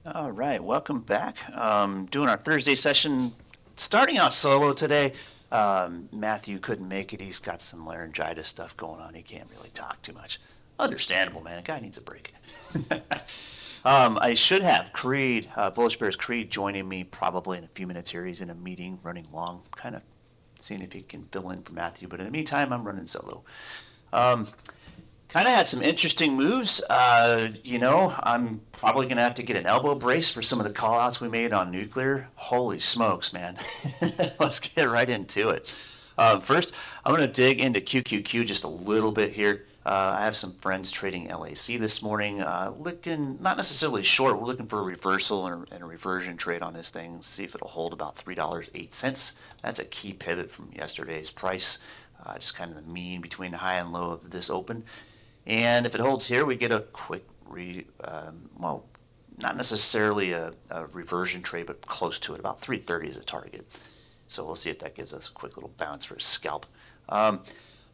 All right, welcome back. Doing our Thursday session, starting out solo today. Matthew couldn't make it. He's got some laryngitis stuff going on. He can't really talk too much. Understandable, man. A guy needs a break. I should have Creed, Bullishbrs Creed, joining me probably in a few minutes here. He's in a meeting running long, kind of seeing if he can fill in for Matthew. But in the meantime, I'm running solo. Kind of had some interesting moves. I'm probably going to have to get an elbow brace for some of the call-outs we made on nuclear. Holy smokes, man. Let's get right into it. First, I'm going to dig into QQQ just a little bit here. I have some friends trading LAC this morning, looking not necessarily short. We're looking for a reversal and a reversion trade on this thing. See if it'll hold about $3.08. That's a key pivot from yesterday's price. Just kind of the mean between the high and low of this open. And if it holds here, we get a quick, not necessarily a reversion trade, but close to it. About 330 is a target. So we'll see if that gives us a quick little bounce for a scalp.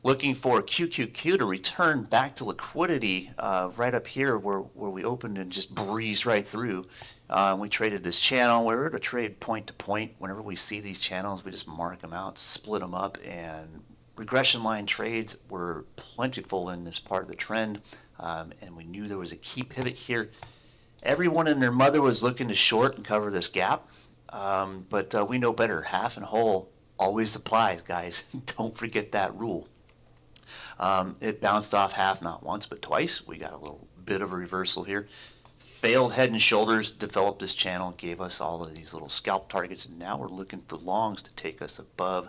Looking for QQQ to return back to liquidity right up here where we opened and just breezed right through. We traded this channel. We're to trade point to point. Whenever we see these channels, we just mark them out, split them up, and regression line trades were plentiful in this part of the trend, and we knew there was a key pivot here. Everyone and their mother was looking to short and cover this gap, but we know better. Half and whole always applies, guys. Don't forget that rule. It bounced off half not once but twice. We got a little bit of a reversal here. Failed head and shoulders, developed this channel, gave us all of these little scalp targets, and now we're looking for longs to take us above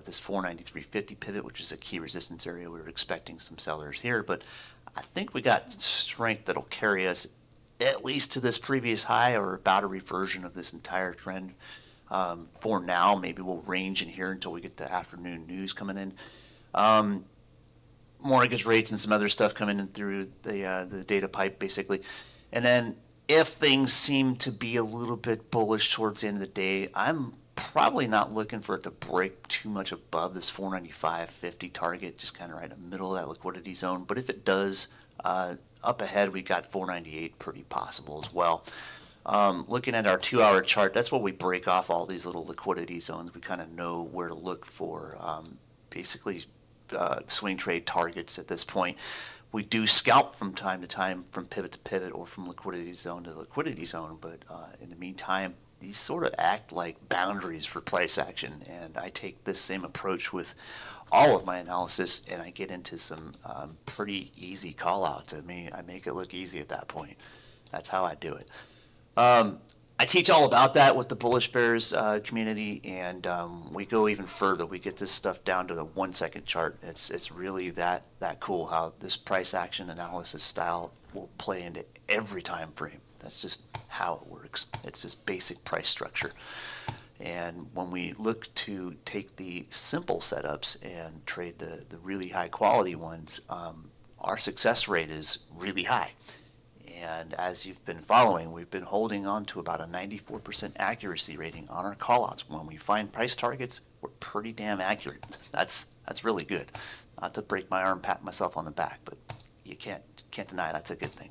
this 493.50 pivot, which is a key resistance area. We were expecting some sellers here, but I think we got strength that'll carry us at least to this previous high or about a reversion of this entire trend. For now, maybe we'll range in here until we get the afternoon news coming in. Mortgage rates and some other stuff coming in through the data pipe, basically. And then if things seem to be a little bit bullish towards the end of the day, I'm probably not looking for it to break too much above this 495.50 target, just kind of right in the middle of that liquidity zone. But if it does, up ahead we got 498 pretty possible as well. Looking at our 2-hour chart, that's where we break off all these little liquidity zones. We kind of know where to look for basically swing trade targets at this point. We do scalp from time to time from pivot to pivot or from liquidity zone to liquidity zone, but in the meantime, these sort of act like boundaries for price action, and I take this same approach with all of my analysis, and I get into some pretty easy call-outs. I mean, I make it look easy at that point. That's how I do it. I teach all about that with the Bullishbrs community, and we go even further. We get this stuff down to the 1-second chart. It's really that cool how this price action analysis style will play into every time frame. That's just how it works. It's just basic price structure. And when we look to take the simple setups and trade the really high quality ones, our success rate is really high. And as you've been following, we've been holding on to about a 94% accuracy rating on our callouts. When we find price targets, we're pretty damn accurate. That's really good. Not to break my arm, pat myself on the back, but you can't deny that's a good thing.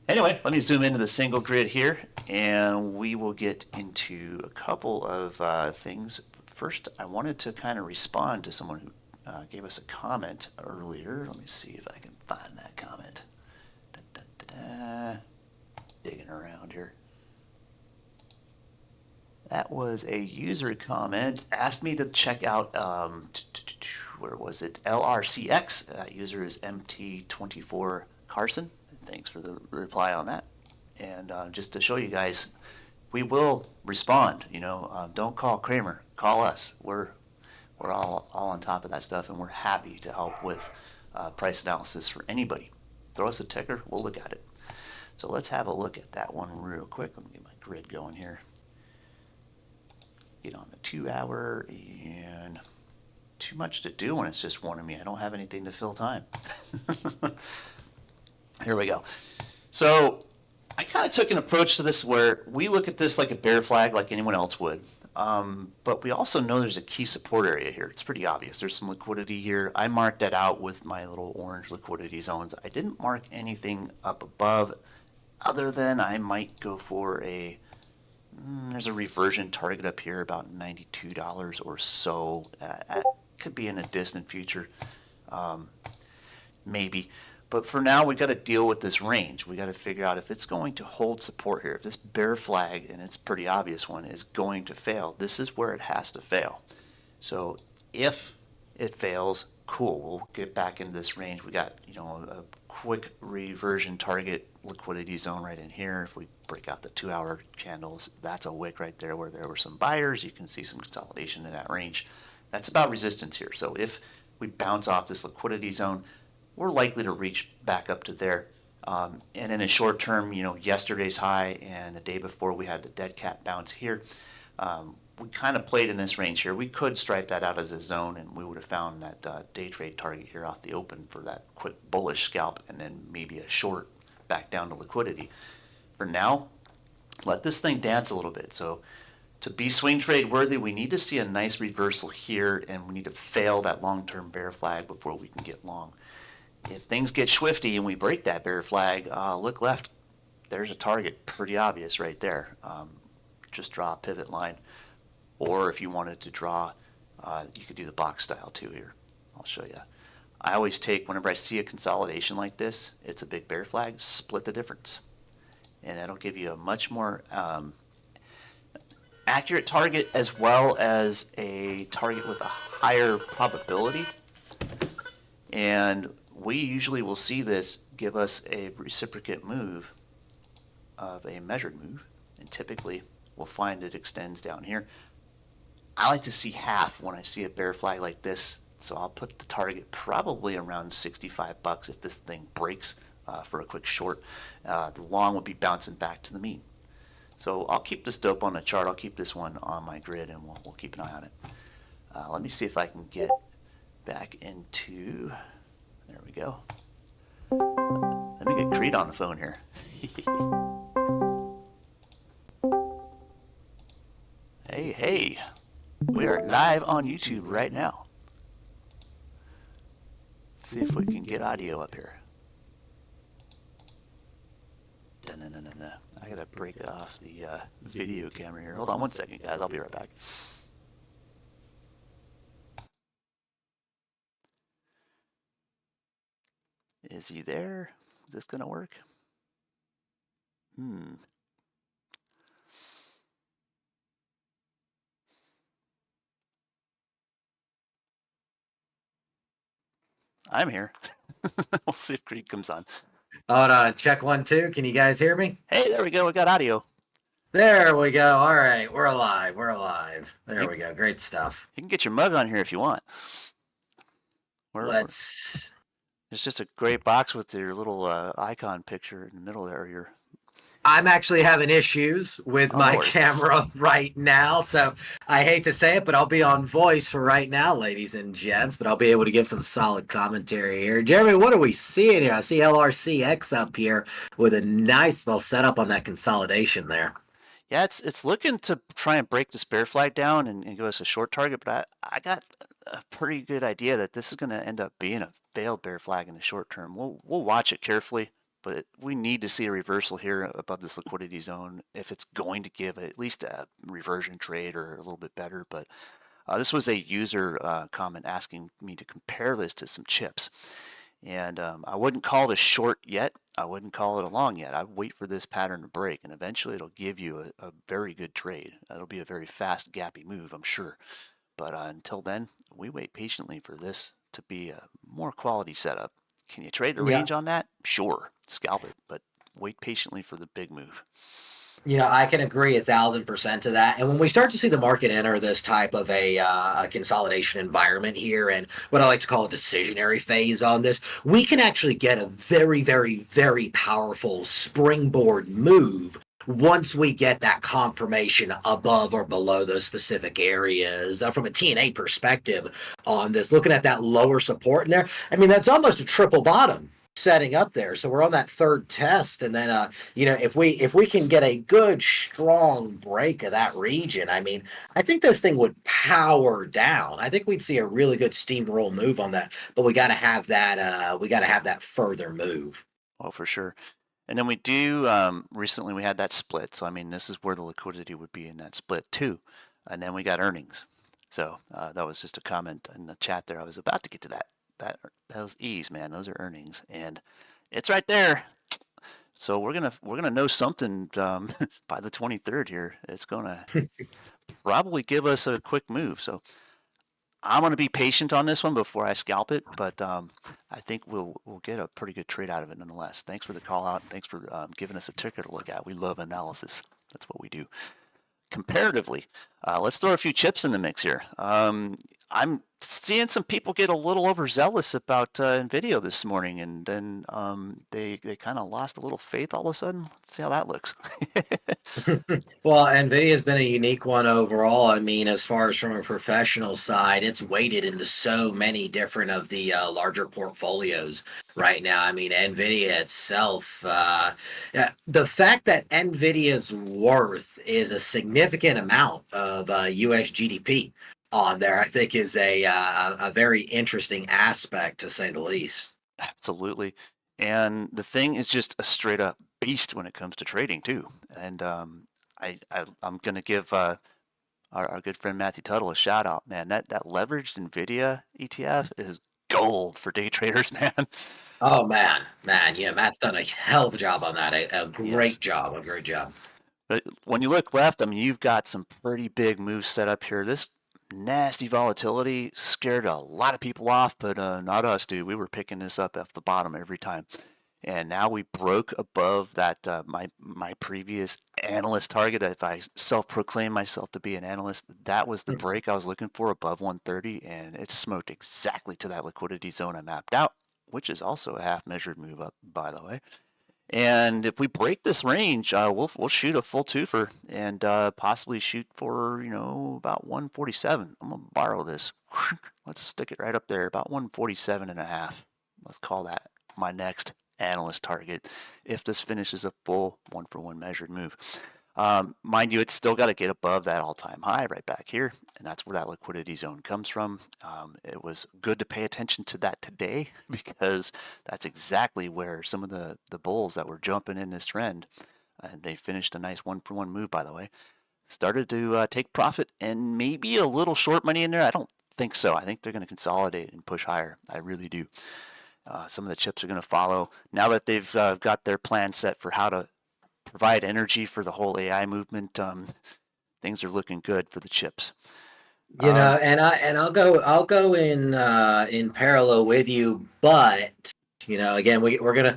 Anyway, let me zoom into the single grid here, and we will get into a couple of things. First, I wanted to kind of respond to someone who gave us a comment earlier. Let me see if I can find that comment. Digging around here. That was a user comment. Asked me to check out, where was it? LRCX. That user is MT24 Carson. Thanks for the reply on that. And just to show you guys, we will respond. Don't call Kramer. Call us. We're all on top of that stuff, and we're happy to help with price analysis for anybody. Throw us a ticker. We'll look at it. So let's have a look at that one real quick. Let me get my grid going here. Get on the 2-hour, and too much to do when it's just one of me. I don't have anything to fill time. Here we go. So I kind of took an approach to this where we look at this like a bear flag like anyone else would. But we also know there's a key support area here. It's pretty obvious. There's some liquidity here. I marked that out with my little orange liquidity zones. I didn't mark anything up above. other than I might go for there's a reversion target up here about $92 or so. Could be in a distant future, maybe. But for now, we got to deal with this range. We got to figure out if it's going to hold support here. If this bear flag, and it's a pretty obvious one, is going to fail, this is where it has to fail. So if it fails, cool, we'll get back into this range. We got, a quick reversion target liquidity zone right in here. If we break out the 2-hour candles, that's a wick right there where there were some buyers. You can see some consolidation in that range. That's about resistance here. So if we bounce off this liquidity zone, we're likely to reach back up to there. And in a short term, yesterday's high and the day before we had the dead cat bounce here, we kind of played in this range here. We could stripe that out as a zone, and we would have found that day trade target here off the open for that quick bullish scalp, and then maybe a short back down to liquidity. For now, let this thing dance a little bit. So to be swing trade worthy, we need to see a nice reversal here, and we need to fail that long-term bear flag before we can get long. If things get swifty and we break that bear flag, look left, there's a target, pretty obvious right there. Just draw a pivot line. Or if you wanted to draw, you could do the box style too here. I'll show you. I always take, whenever I see a consolidation like this, it's a big bear flag, split the difference. And that'll give you a much more accurate target, as well as a target with a higher probability. And we usually will see this give us a reciprocate move of a measured move, and typically we'll find it extends down here. I like to see half when I see a bear flag like this, so I'll put the target probably around $65 if this thing breaks for a quick short. The long would be bouncing back to the mean. So I'll keep this dope on the chart. I'll keep this one on my grid, and we'll keep an eye on it. Let me see if I can get back into, there we go. Let me get Creed on the phone here. Hey, we are live on YouTube right now. Let's see if we can get audio up here. No. I gotta break off the video camera here. Hold on one second, guys. I'll be right back. Is he there? Is this gonna work? I'm here. We'll see if Creed comes on. Hold on, check 1, 2. Can you guys hear me? Hey, there we go. We got audio. There we go. All right, we're alive. There we go. Great stuff. You can get your mug on here if you want. Let's. It's just a great box with your little icon picture in the middle there. I'm actually having issues with my camera right now, so I hate to say it, but I'll be on voice for right now, ladies and gents, but I'll be able to give some solid commentary here. Jeremy, what are we seeing here? I see LRCX up here with a nice little setup on that consolidation there. Yeah, it's looking to try and break this bear flag down and give us a short target, but I got a pretty good idea that this is going to end up being a failed bear flag in the short term. We'll watch it carefully. But we need to see a reversal here above this liquidity zone if it's going to give at least a reversion trade or a little bit better. But this was a user comment asking me to compare this to some chips. And I wouldn't call it a short yet. I wouldn't call it a long yet. I'd wait for this pattern to break, and eventually it'll give you a very good trade. It'll be a very fast, gappy move, I'm sure. But until then, we wait patiently for this to be a more quality setup. Can you trade the range on that? Sure, scalp it, but wait patiently for the big move. I can agree 1,000% to that. And when we start to see the market enter this type of a consolidation environment here, and what I like to call a decisionary phase on this, we can actually get a very, very, very powerful springboard move once we get that confirmation above or below those specific areas. From a TNA perspective on this, looking at that lower support in there, I mean, that's almost a triple bottom setting up there. So we're on that third test, and then if we can get a good strong break of that region, I mean, I think this thing would power down. I think we'd see a really good steamroll move on that, but we got to have that further move. Oh, for sure. And then we do, recently we had that split. So, I mean, this is where the liquidity would be in that split too. And then we got earnings. So that was just a comment in the chat there. I was about to get to that. Those E's, man, those are earnings. And it's right there. So we're gonna know something by the 23rd here. It's gonna probably give us a quick move. So I'm going to be patient on this one before I scalp it, but I think we'll get a pretty good trade out of it nonetheless. Thanks for the call out. Thanks for giving us a ticker to look at. We love analysis. That's what we do. Comparatively, let's throw a few chips in the mix here. I'm seeing some people get a little overzealous about NVIDIA this morning, and then they kind of lost a little faith all of a sudden. Let's see how that looks. Well, NVIDIA has been a unique one overall. I mean, as far as from a professional side, it's weighted into so many different of the larger portfolios right now. I mean, NVIDIA itself, the fact that NVIDIA's worth is a significant amount of US GDP on there, I think is a very interesting aspect, to say the least. Absolutely. And the thing is just a straight up beast when it comes to trading too. And I'm going to give our good friend Matthew Tuttle a shout out, man. That leveraged NVIDIA ETF is gold for day traders, man. Oh man, yeah, Matt's done a hell of a job on that. A great Yes. job, a great job. But when you look left, I mean, you've got some pretty big moves set up here. This nasty volatility scared a lot of people off, but not us, dude. We were picking this up off the bottom every time. And now we broke above that my previous analyst target. If I self-proclaim myself to be an analyst, that was the break I was looking for above 130, and it smoked exactly to that liquidity zone I mapped out, which is also a half measured move up, by the way. And if we break this range, we'll shoot a full twofer and possibly shoot for about 147. I'm gonna borrow this. Let's stick it right up there, about 147 and a half. Let's call that my next analyst target if this finishes a full 1-for-1 measured move. Mind you, it's still got to get above that all-time high right back here, and that's where that liquidity zone comes from. It was good to pay attention to that today because that's exactly where some of the bulls that were jumping in this trend, and they finished a nice 1-for-1 move, by the way, started to take profit and maybe a little short money in there. I don't think so. I think they're going to consolidate and push higher. I really do. Some of the chips are going to follow now that they've got their plan set for how to provide energy for the whole AI movement. Things are looking good for the chips. And I'll go in parallel with you, but again, we're gonna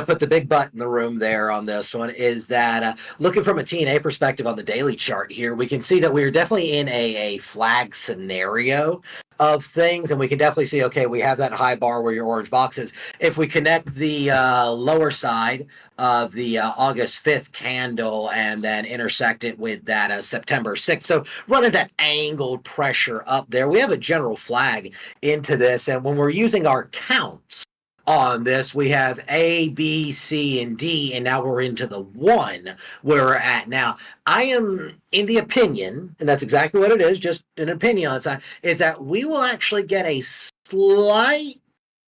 put the big butt in the room there on this one. Is that looking from a TNA perspective on the daily chart here, we can see that we are definitely in a flag scenario of things, and we can definitely see, okay, we have that high bar where your orange box is. If we connect the lower side of the August 5th candle and then intersect it with that September 6th, so running that angled pressure up there, we have a general flag into this. And when we're using our counts on this, we have A, B, C, and D, and now we're into the 1 where we're at now. I am in the opinion, and that's exactly what it is, just an opinion on that, is that we will actually get a slight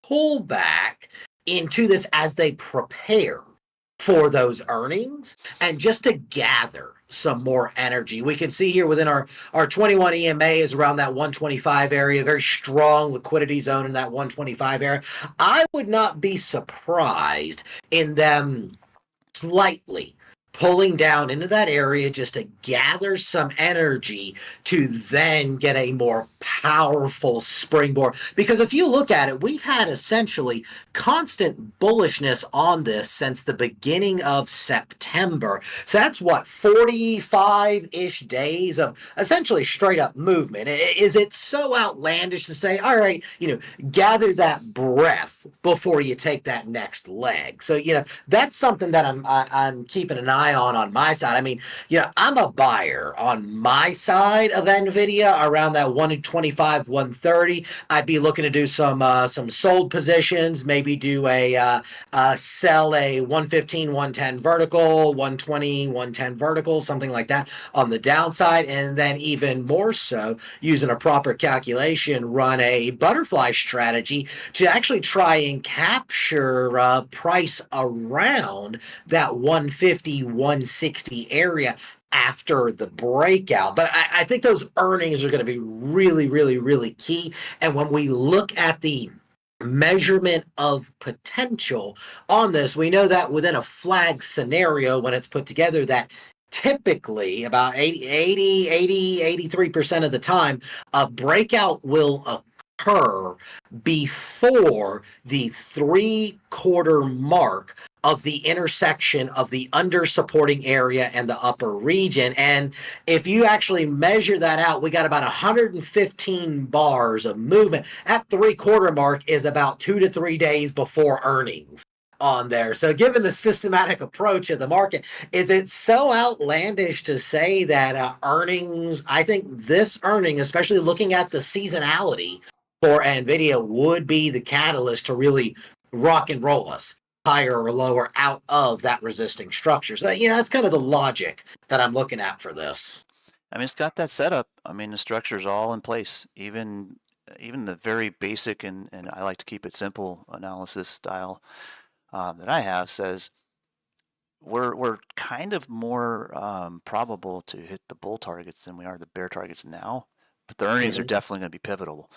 pullback into this as they prepare for those earnings and just to gather some more energy. We can see here within our 21 EMA is around that 125 area, very strong liquidity zone in that 125 area. I would not be surprised in them slightly pulling down into that area just to gather some energy to then get a more powerful springboard. Because if you look at it, we've had essentially constant bullishness on this since the beginning of September. So that's what, 45-ish days of essentially straight up movement. Is it so outlandish to say, all right, gather that breath before you take that next leg? So, that's something that I'm keeping an eye eye on my side. I mean, I'm a buyer on my side of Nvidia around that 125, 130. I'd be looking to do some sold positions, maybe do sell a 115, 110 vertical, 120, 110 vertical, something like that on the downside, and then even more so, using a proper calculation, run a butterfly strategy to actually try and capture price around that 150, 160 area after the breakout. But I think those earnings are going to be really, really, really key. And when we look at the measurement of potential on this, we know that within a flag scenario, when it's put together, that typically about 83% of the time, a breakout will occur before the 3/4 mark of the intersection of the under supporting area and the upper region. And if you actually measure that out, we got about 115 bars of movement. At 3/4 mark is about 2 to 3 days before earnings on there. So given the systematic approach of the market, is it so outlandish to say that earnings, I think this earning, especially looking at the seasonality for Nvidia, would be the catalyst to really rock and roll us higher or lower out of that resisting structure. So, that's kind of the logic that I'm looking at for this. I mean, it's got that setup. I mean, the structure's all in place. Even the very basic and I like to keep it simple analysis style that I have says we're kind of more probable to hit the bull targets than we are the bear targets now. But the earnings are definitely going to be pivotal.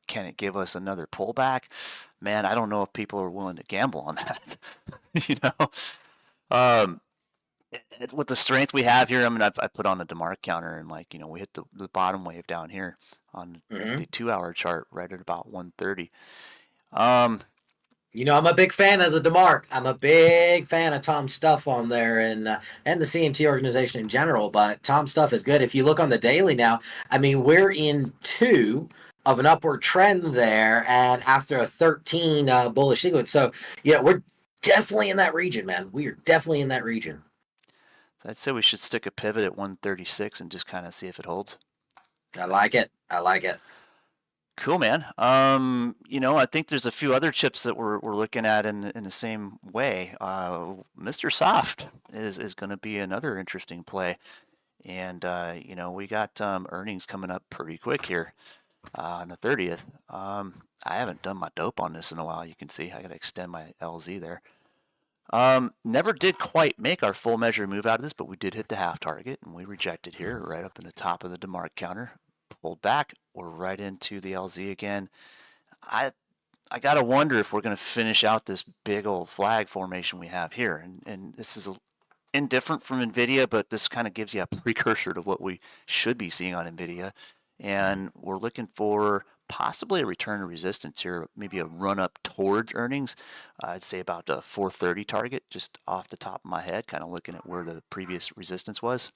Can it give us another pullback? Man, I don't know if people are willing to gamble on that. With the strength we have here, I mean, I put on the DeMark counter and we hit the bottom wave down here on the 2-hour chart right at about 130. I'm a big fan of the DeMark. I'm a big fan of Tom's stuff on there and the CMT organization in general. But Tom's stuff is good. If you look on the daily now, I mean, we're in 2 of an upward trend there, and after a 13 bullish sequence. So, we're definitely in that region, man. We are definitely in that region. So I'd say we should stick a pivot at 136 and just kind of see if it holds. I like it. Cool, man. I think there's a few other chips that we're looking at in the same way. Mr. Soft is going to be another interesting play, and we got earnings coming up pretty quick here on the 30th. I haven't done my dope on this in a while. You can see I got to extend my LZ there. Never did quite make our full measure move out of this, but we did hit the half target, and we rejected here right up in the top of the DeMark counter. Pulled back, we're right into the LZ again. I gotta wonder if we're gonna finish out this big old flag formation we have here, and this is indifferent from Nvidia, but this kind of gives you a precursor to what we should be seeing on Nvidia, and we're looking for possibly a return to resistance here, maybe a run up towards earnings. I'd say about a 430 target, just off the top of my head, kind of looking at where the previous resistance was,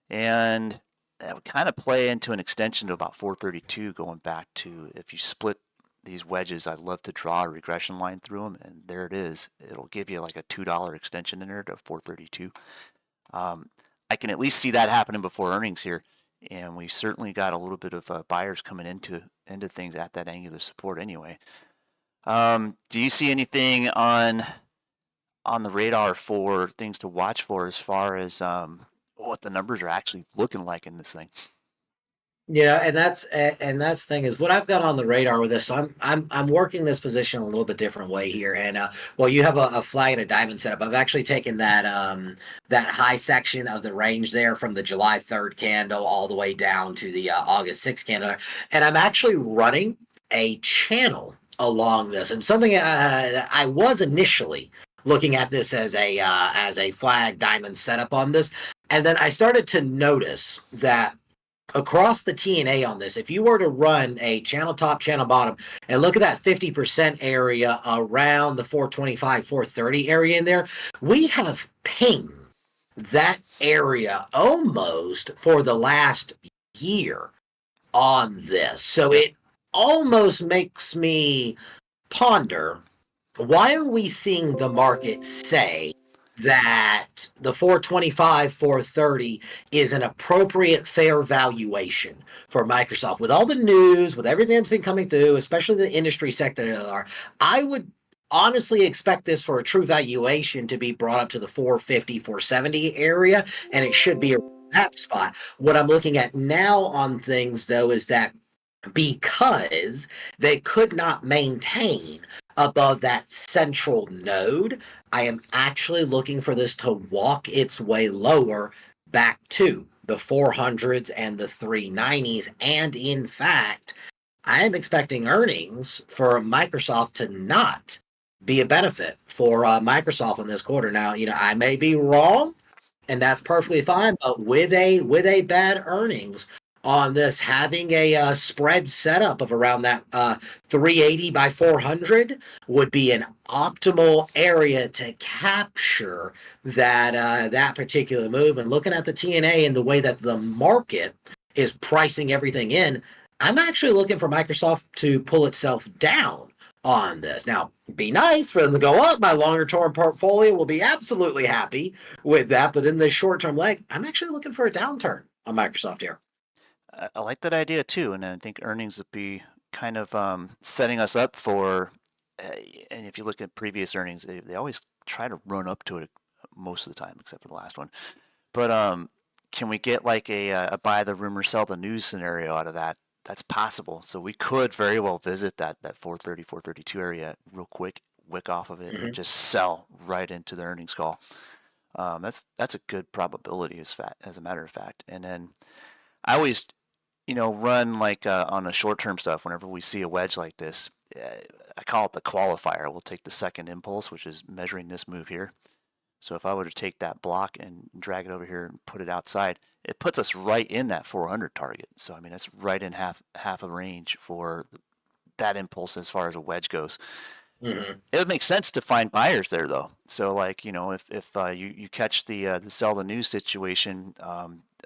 and that would kind of play into an extension to about 432, going back to, if you split these wedges, I'd love to draw a regression line through them, and there it is. It'll give you like a $2 extension in there to 432. I can at least see that happening before earnings here, and we certainly got a little bit of buyers coming into things at that angular support anyway. Do you see anything on the radar for things to watch for as far as what the numbers are actually looking like in this thing? And that's the thing is what I've got on the radar with this. So I'm working this position a little bit different way here, and you have a flag and a diamond setup. I've actually taken that high section of the range there from the July 3rd candle all the way down to the August 6th candle, and I'm actually running a channel along this. And something I was initially looking at this as a flag diamond setup on this, and then I started to notice that across the TNA on this, if you were to run a channel top, channel bottom, and look at that 50% area around the 425, 430 area in there, we have pinged that area almost for the last year on this. So it almost makes me ponder, why are we seeing the market say that the 425, 430 is an appropriate fair valuation for Microsoft. With all the news, with everything that's been coming through, especially the industry sector, I would honestly expect this for a true valuation to be brought up to the 450, 470 area, and it should be that spot. What I'm looking at now on things, though, is that because they could not maintain above that central node, I am actually looking for this to walk its way lower back to the 400s and the 390s. And in fact, I am expecting earnings for Microsoft to not be a benefit for Microsoft in this quarter. Now, I may be wrong, and that's perfectly fine. But with a bad earnings on this, having a spread setup of around that 380 by 400 would be an optimal area to capture that particular move. And looking at the TNA and the way that the market is pricing everything in, I'm actually looking for Microsoft to pull itself down on this. Now, be nice for them to go up. My longer term portfolio will be absolutely happy with that. But in the short term leg, I'm actually looking for a downturn on Microsoft here. I like that idea too, and I think earnings would be kind of setting us up for. And if you look at previous earnings, they always try to run up to it most of the time, except for the last one. But can we get like a buy the rumor, sell the news scenario out of that? That's possible. So we could very well visit that 430, 432 area real quick, wick off of it, and just sell right into the earnings call. That's a good probability as a matter of fact. And then I always run like on the short-term stuff. Whenever we see a wedge like this, I call it the qualifier. We'll take the second impulse, which is measuring this move here. So if I were to take that block and drag it over here and put it outside, it puts us right in that 400 target. So I mean, that's right in half a range for that impulse as far as a wedge goes. It would make sense to find buyers there, though. So like if you catch the sell the news situation,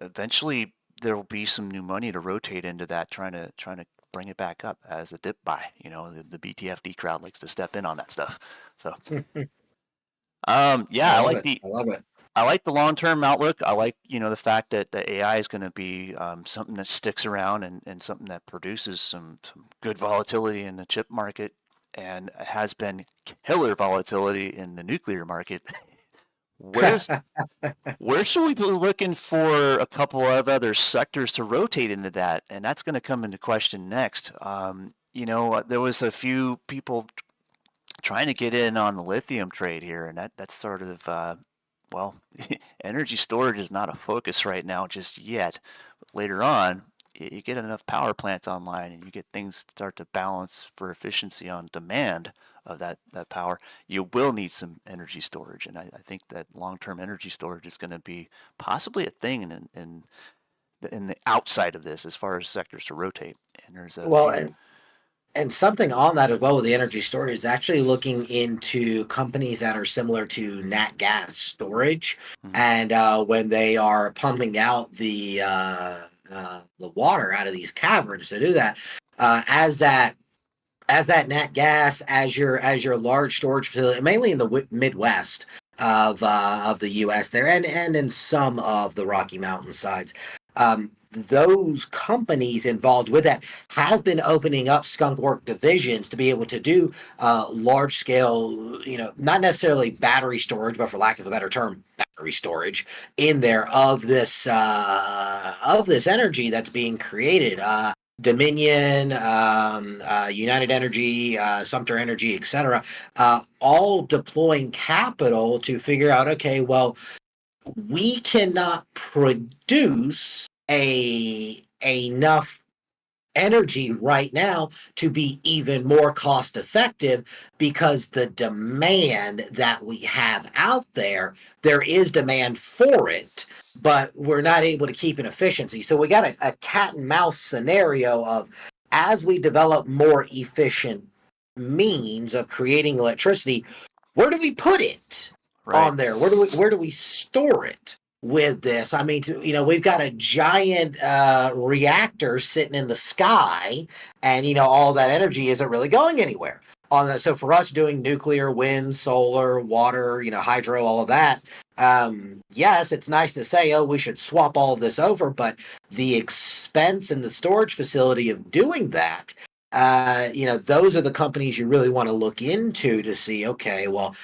eventually there will be some new money to rotate into that, trying to bring it back up as a dip buy. The BTFD crowd likes to step in on that stuff. So, yeah, I love it. I like the long-term outlook. I like, the fact that the AI is going to be something that sticks around and something that produces some good volatility in the chip market, and has been killer volatility in the nuclear market. Where should we be looking for a couple of other sectors to rotate into that? And that's going to come into question next. There was a few people trying to get in on the lithium trade here, and that's sort of, energy storage is not a focus right now just yet. But later on, you get enough power plants online and you get things start to balance for efficiency on demand of that power, you will need some energy storage. And I think that long-term energy storage is going to be possibly a thing in the outside of this as far as sectors to rotate. And there's a and something on that as well with the energy storage is actually looking into companies that are similar to nat gas storage. And when they are pumping out the water out of these caverns to do that, as that nat gas, as your large storage facility, mainly in the Midwest of the U.S. there, and in some of the Rocky Mountain sides, those companies involved with that have been opening up skunk work divisions to be able to do large scale, not necessarily battery storage, but for lack of a better term, battery storage in there of this energy that's being created. Dominion, United Energy, Sumter Energy, etc., all deploying capital to figure out, okay, well, we cannot produce enough energy right now to be even more cost effective, because the demand that we have out there is demand for it, but we're not able to keep an efficiency. So we got a cat and mouse scenario of, as we develop more efficient means of creating electricity, where do we put it on there? Where do we store it? With this, I mean, we've got a giant reactor sitting in the sky, and all that energy isn't really going anywhere. on the, so for us doing nuclear, wind, solar, water, hydro, all of that, yes, it's nice to say, oh, we should swap all of this over, but the expense and the storage facility of doing that, those are the companies you really want to look into to see, okay, well,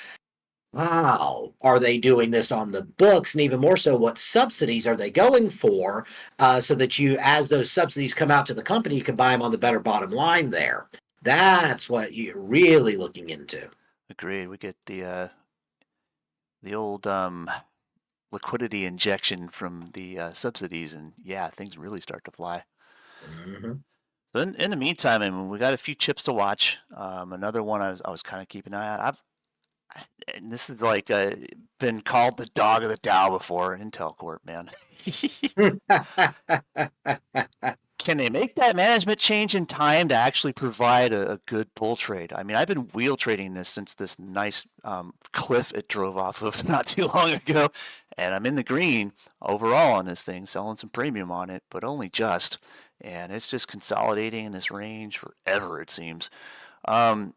wow, are they doing this on the books? And even more so, what subsidies are they going for? So that you, as those subsidies come out to the company, you can buy them on the better bottom line there. That's what you're really looking into. Agreed. We get the old liquidity injection from the subsidies, and yeah, things really start to fly. Hmm. So in the meantime, I mean, we got a few chips to watch. Another one I was kind of keeping an eye on. And this is like been called the dog of the Dow before, Intel Corp, man. Can they make that management change in time to actually provide a good bull trade? I mean, I've been wheel trading this since this nice cliff it drove off of not too long ago, and I'm in the green overall on this thing, selling some premium on it, but only just. And it's just consolidating in this range forever, it seems. Um,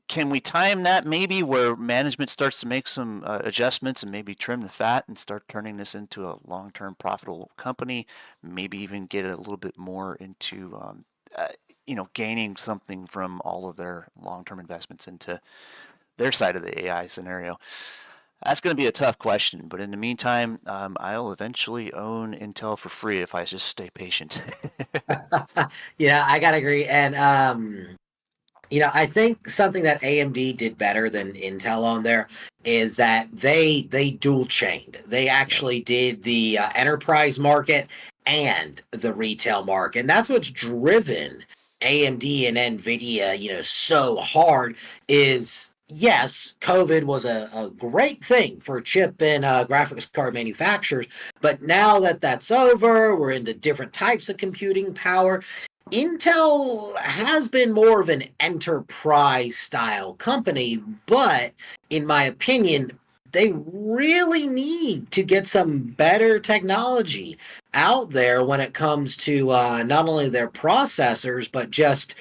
can we time that maybe where management starts to make some adjustments and maybe trim the fat and start turning this into a long-term profitable company? Maybe even get a little bit more into, gaining something from all of their long-term investments into their side of the AI scenario. That's going to be a tough question, but in the meantime, I'll eventually own Intel for free if I just stay patient. Yeah, I gotta agree. And I think something that AMD did better than Intel on there is that they dual chained. They Yep. actually did the enterprise market and the retail market, and that's what's driven AMD and Nvidia, so hard. Is yes, COVID was a great thing for chip and graphics card manufacturers, but now that that's over, we're into different types of computing power. Intel has been more of an enterprise style company, but in my opinion, they really need to get some better technology out there when it comes to not only their processors, but just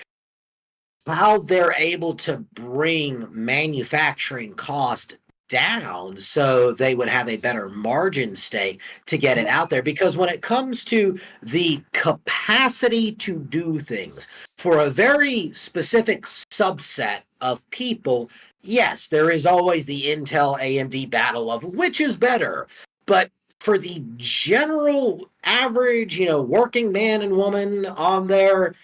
how they're able to bring manufacturing cost down so they would have a better margin stake to get it out there. Because when it comes to the capacity to do things for a very specific subset of people, yes, there is always the Intel AMD battle of which is better. But for the general average, working man and woman on there,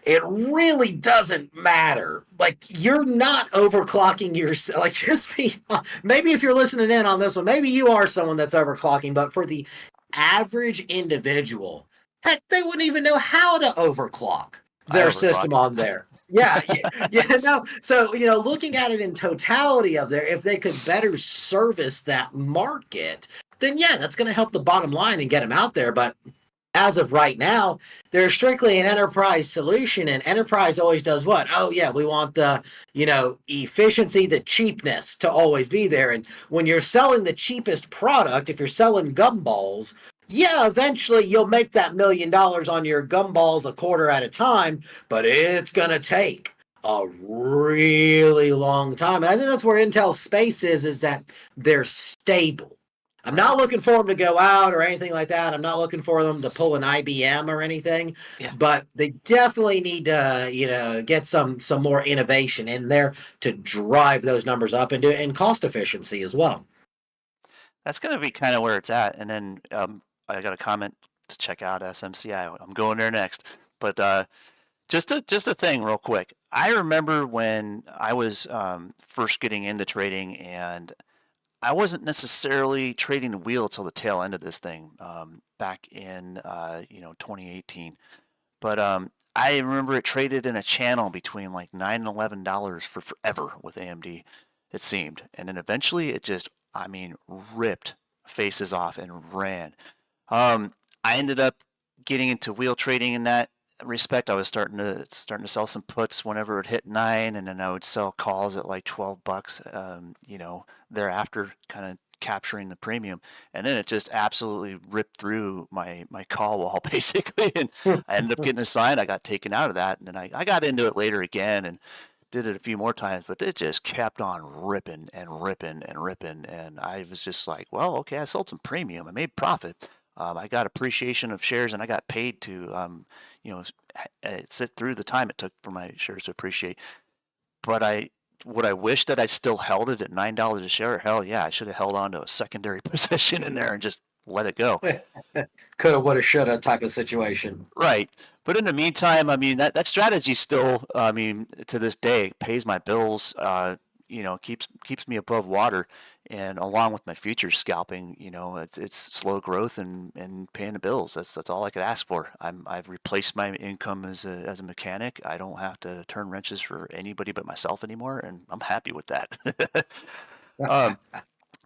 it really doesn't matter. Like, you're not overclocking yourself. Like, just be, maybe if you're listening in on this one, maybe you are someone that's overclocking, but for the average individual, heck, they wouldn't even know how to overclock I their overclock. system on there. Yeah, yeah, no. So, looking at it in totality of there, if they could better service that market, then yeah, that's going to help the bottom line and get them out there. But as of right now, they're strictly an enterprise solution, and enterprise always does what? Oh yeah, we want the, efficiency, the cheapness to always be there. And when you're selling the cheapest product, if you're selling gumballs, yeah, eventually you'll make that $1 million on your gumballs a quarter at a time, but it's gonna take a really long time. And I think that's where Intel's space is that they're stable. I'm Right. not looking for them to go out or anything like that. I'm not looking for them to pull an IBM or anything, Yeah. but they definitely need to, get some more innovation in there to drive those numbers up and cost efficiency as well. That's going to be kind of where it's at. And then I got a comment to check out SMCI. I'm going there next. But just a thing real quick. I remember when I was first getting into trading, and I wasn't necessarily trading the wheel till the tail end of this thing back in 2018. But I remember it traded in a channel between like $9 and $11 for forever with AMD, it seemed. And then eventually it just, I mean, ripped faces off and ran. I ended up getting into wheel trading in that respect. I was starting to sell some puts whenever it hit 9, and then I would sell calls at like $12. Thereafter, kind of capturing the premium, and then it just absolutely ripped through my call wall basically, and I ended up getting assigned. I got taken out of that, and then I got into it later again, and did it a few more times, but it just kept on ripping and ripping and ripping. And I was just like, well, okay, I sold some premium. I made profit. I got appreciation of shares, and I got paid to, you know, sit through the time it took for my shares to appreciate. But would I wish that I still held it at $9 a share? Hell yeah, I should have held on to a secondary position in there and just let it go. Coulda, woulda, shoulda type of situation. Right. But in the meantime, I mean, that strategy still, I mean, to this day, pays my bills, keeps me above water. And along with my future scalping, it's slow growth and paying the bills. That's all I could ask for. I've replaced my income as a mechanic. I don't have to turn wrenches for anybody but myself anymore, and I'm happy with that. um,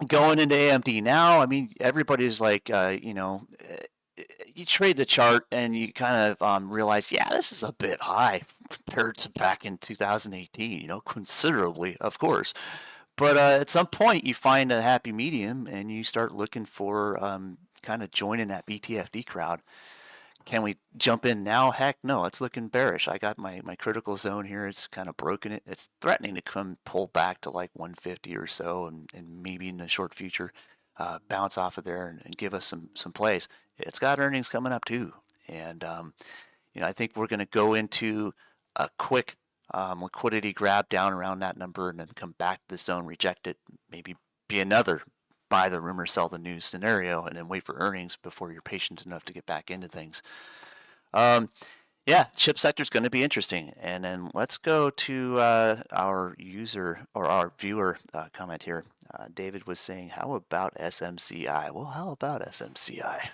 Going into AMD now, I mean, everybody's like, you trade the chart and you kind of realize, yeah, this is a bit high compared to back in 2018, considerably, of course. But at some point, you find a happy medium and you start looking for kind of joining that BTFD crowd. Can we jump in now? Heck no, it's looking bearish. I got my critical zone here. It's kind of broken it. It's threatening to come pull back to like 150 or so, and maybe in the short future, bounce off of there and give us some plays. It's got earnings coming up too, and I think we're going to go into a quick liquidity grab down around that number, and then come back to the zone, reject it, maybe be another buy the rumor, sell the news scenario, and then wait for earnings before you're patient enough to get back into things. Yeah, chip sector is going to be interesting. And then let's go to our user or our viewer comment here. David was saying, how about SMCI? Well, how about SMCI?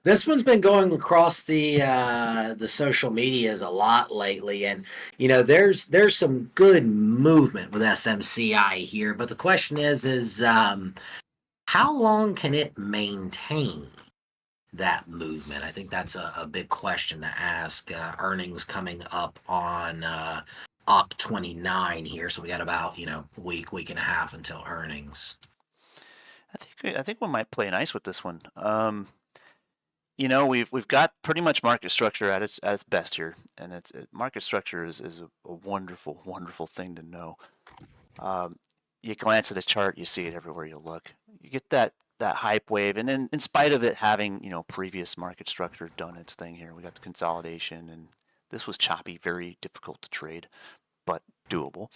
This one's been going across the social medias a lot lately, and there's some good movement with SMCI here, but the question is how long can it maintain that movement? I think that's a big question to ask. Earnings coming up on Oct 29 here, so we got about week and a half until earnings. I think we might play nice with this one. We've got pretty much market structure at its best here, and market structure is a wonderful, wonderful thing to know. You glance at a chart, you see it everywhere you look. You get that hype wave, and then in spite of it having previous market structure done its thing here, we got the consolidation, and this was choppy, very difficult to trade, but doable.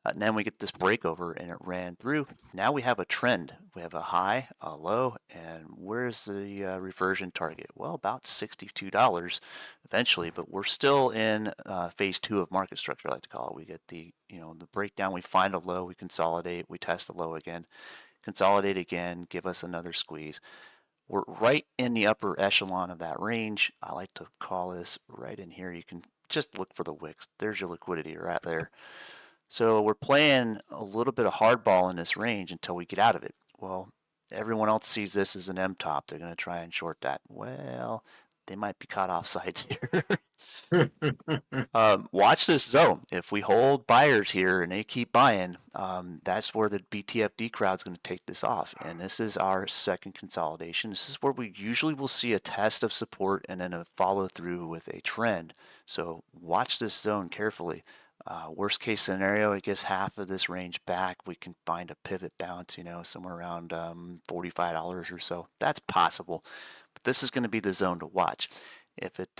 And then we get this breakover, and it ran through. Now we have a trend. We have a high, a low, and where's the reversion target? Well, about $62 eventually, but we're still in phase 2 of market structure, I like to call it. We get the breakdown. We find a low, we consolidate, we test the low again, consolidate again, give us another squeeze. We're right in the upper echelon of that range. I like to call this right in here. You can just look for the wicks. There's your liquidity right there. So we're playing a little bit of hardball in this range until we get out of it. Well, everyone else sees this as an M-top. They're going to try and short that. Well, they might be caught off sides here. Watch this zone. If we hold buyers here and they keep buying, that's where the BTFD crowd's going to take this off. And this is our second consolidation. This is where we usually will see a test of support and then a follow through with a trend. So watch this zone carefully. Worst case scenario, it gives half of this range back. We can find a pivot bounce, somewhere around $45 or so. That's possible, but this is going to be the zone to watch. If it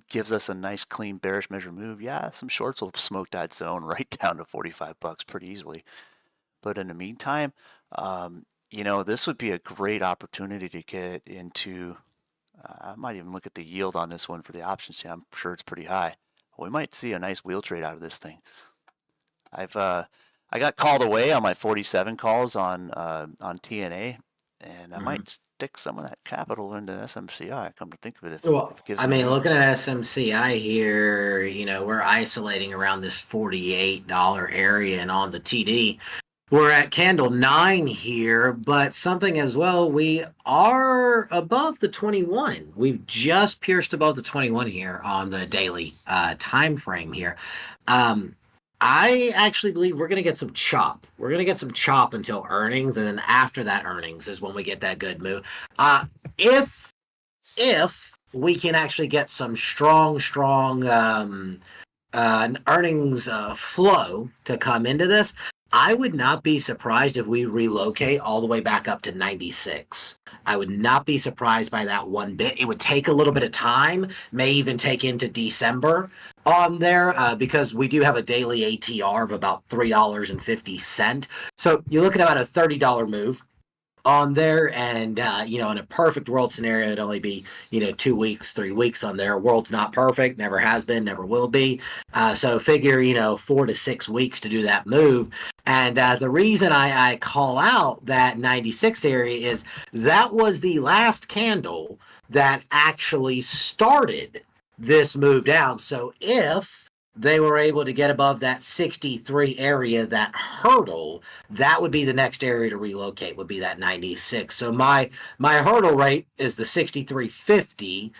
gives us a nice clean bearish measure move, yeah, some shorts will smoke that zone right down to $45 pretty easily. But in the meantime, this would be a great opportunity to get into. I might even look at the yield on this one for the options. Yeah, I'm sure it's pretty high. We might see a nice wheel trade out of this thing. I got called away on my 47 calls on TNA, and I might stick some of that capital into SMCI. Come to think of it, looking at SMCI here, we're isolating around this $48 area, and on the TD, we're at candle 9 here, but something as well, we are above the 21. We've just pierced above the 21 here on the daily time frame here. I actually believe we're going to get some chop. We're going to get some chop until earnings, and then after that earnings is when we get that good move. If we can actually get some strong an earnings flow to come into this, I would not be surprised if we relocate all the way back up to 96. I would not be surprised by that one bit. It would take a little bit of time, may even take into December on there because we do have a daily ATR of about $3.50. So you're looking at about a $30 move on there, and in a perfect world scenario it'd only be 2 weeks, 3 weeks on there. World's not perfect, never has been, never will be. So figure 4 to 6 weeks to do that move. And the reason I call out that 96 area is that was the last candle that actually started this move down. So if they were able to get above that 63 area, that hurdle, that would be the next area to relocate, would be that 96. So my hurdle rate is the 63.50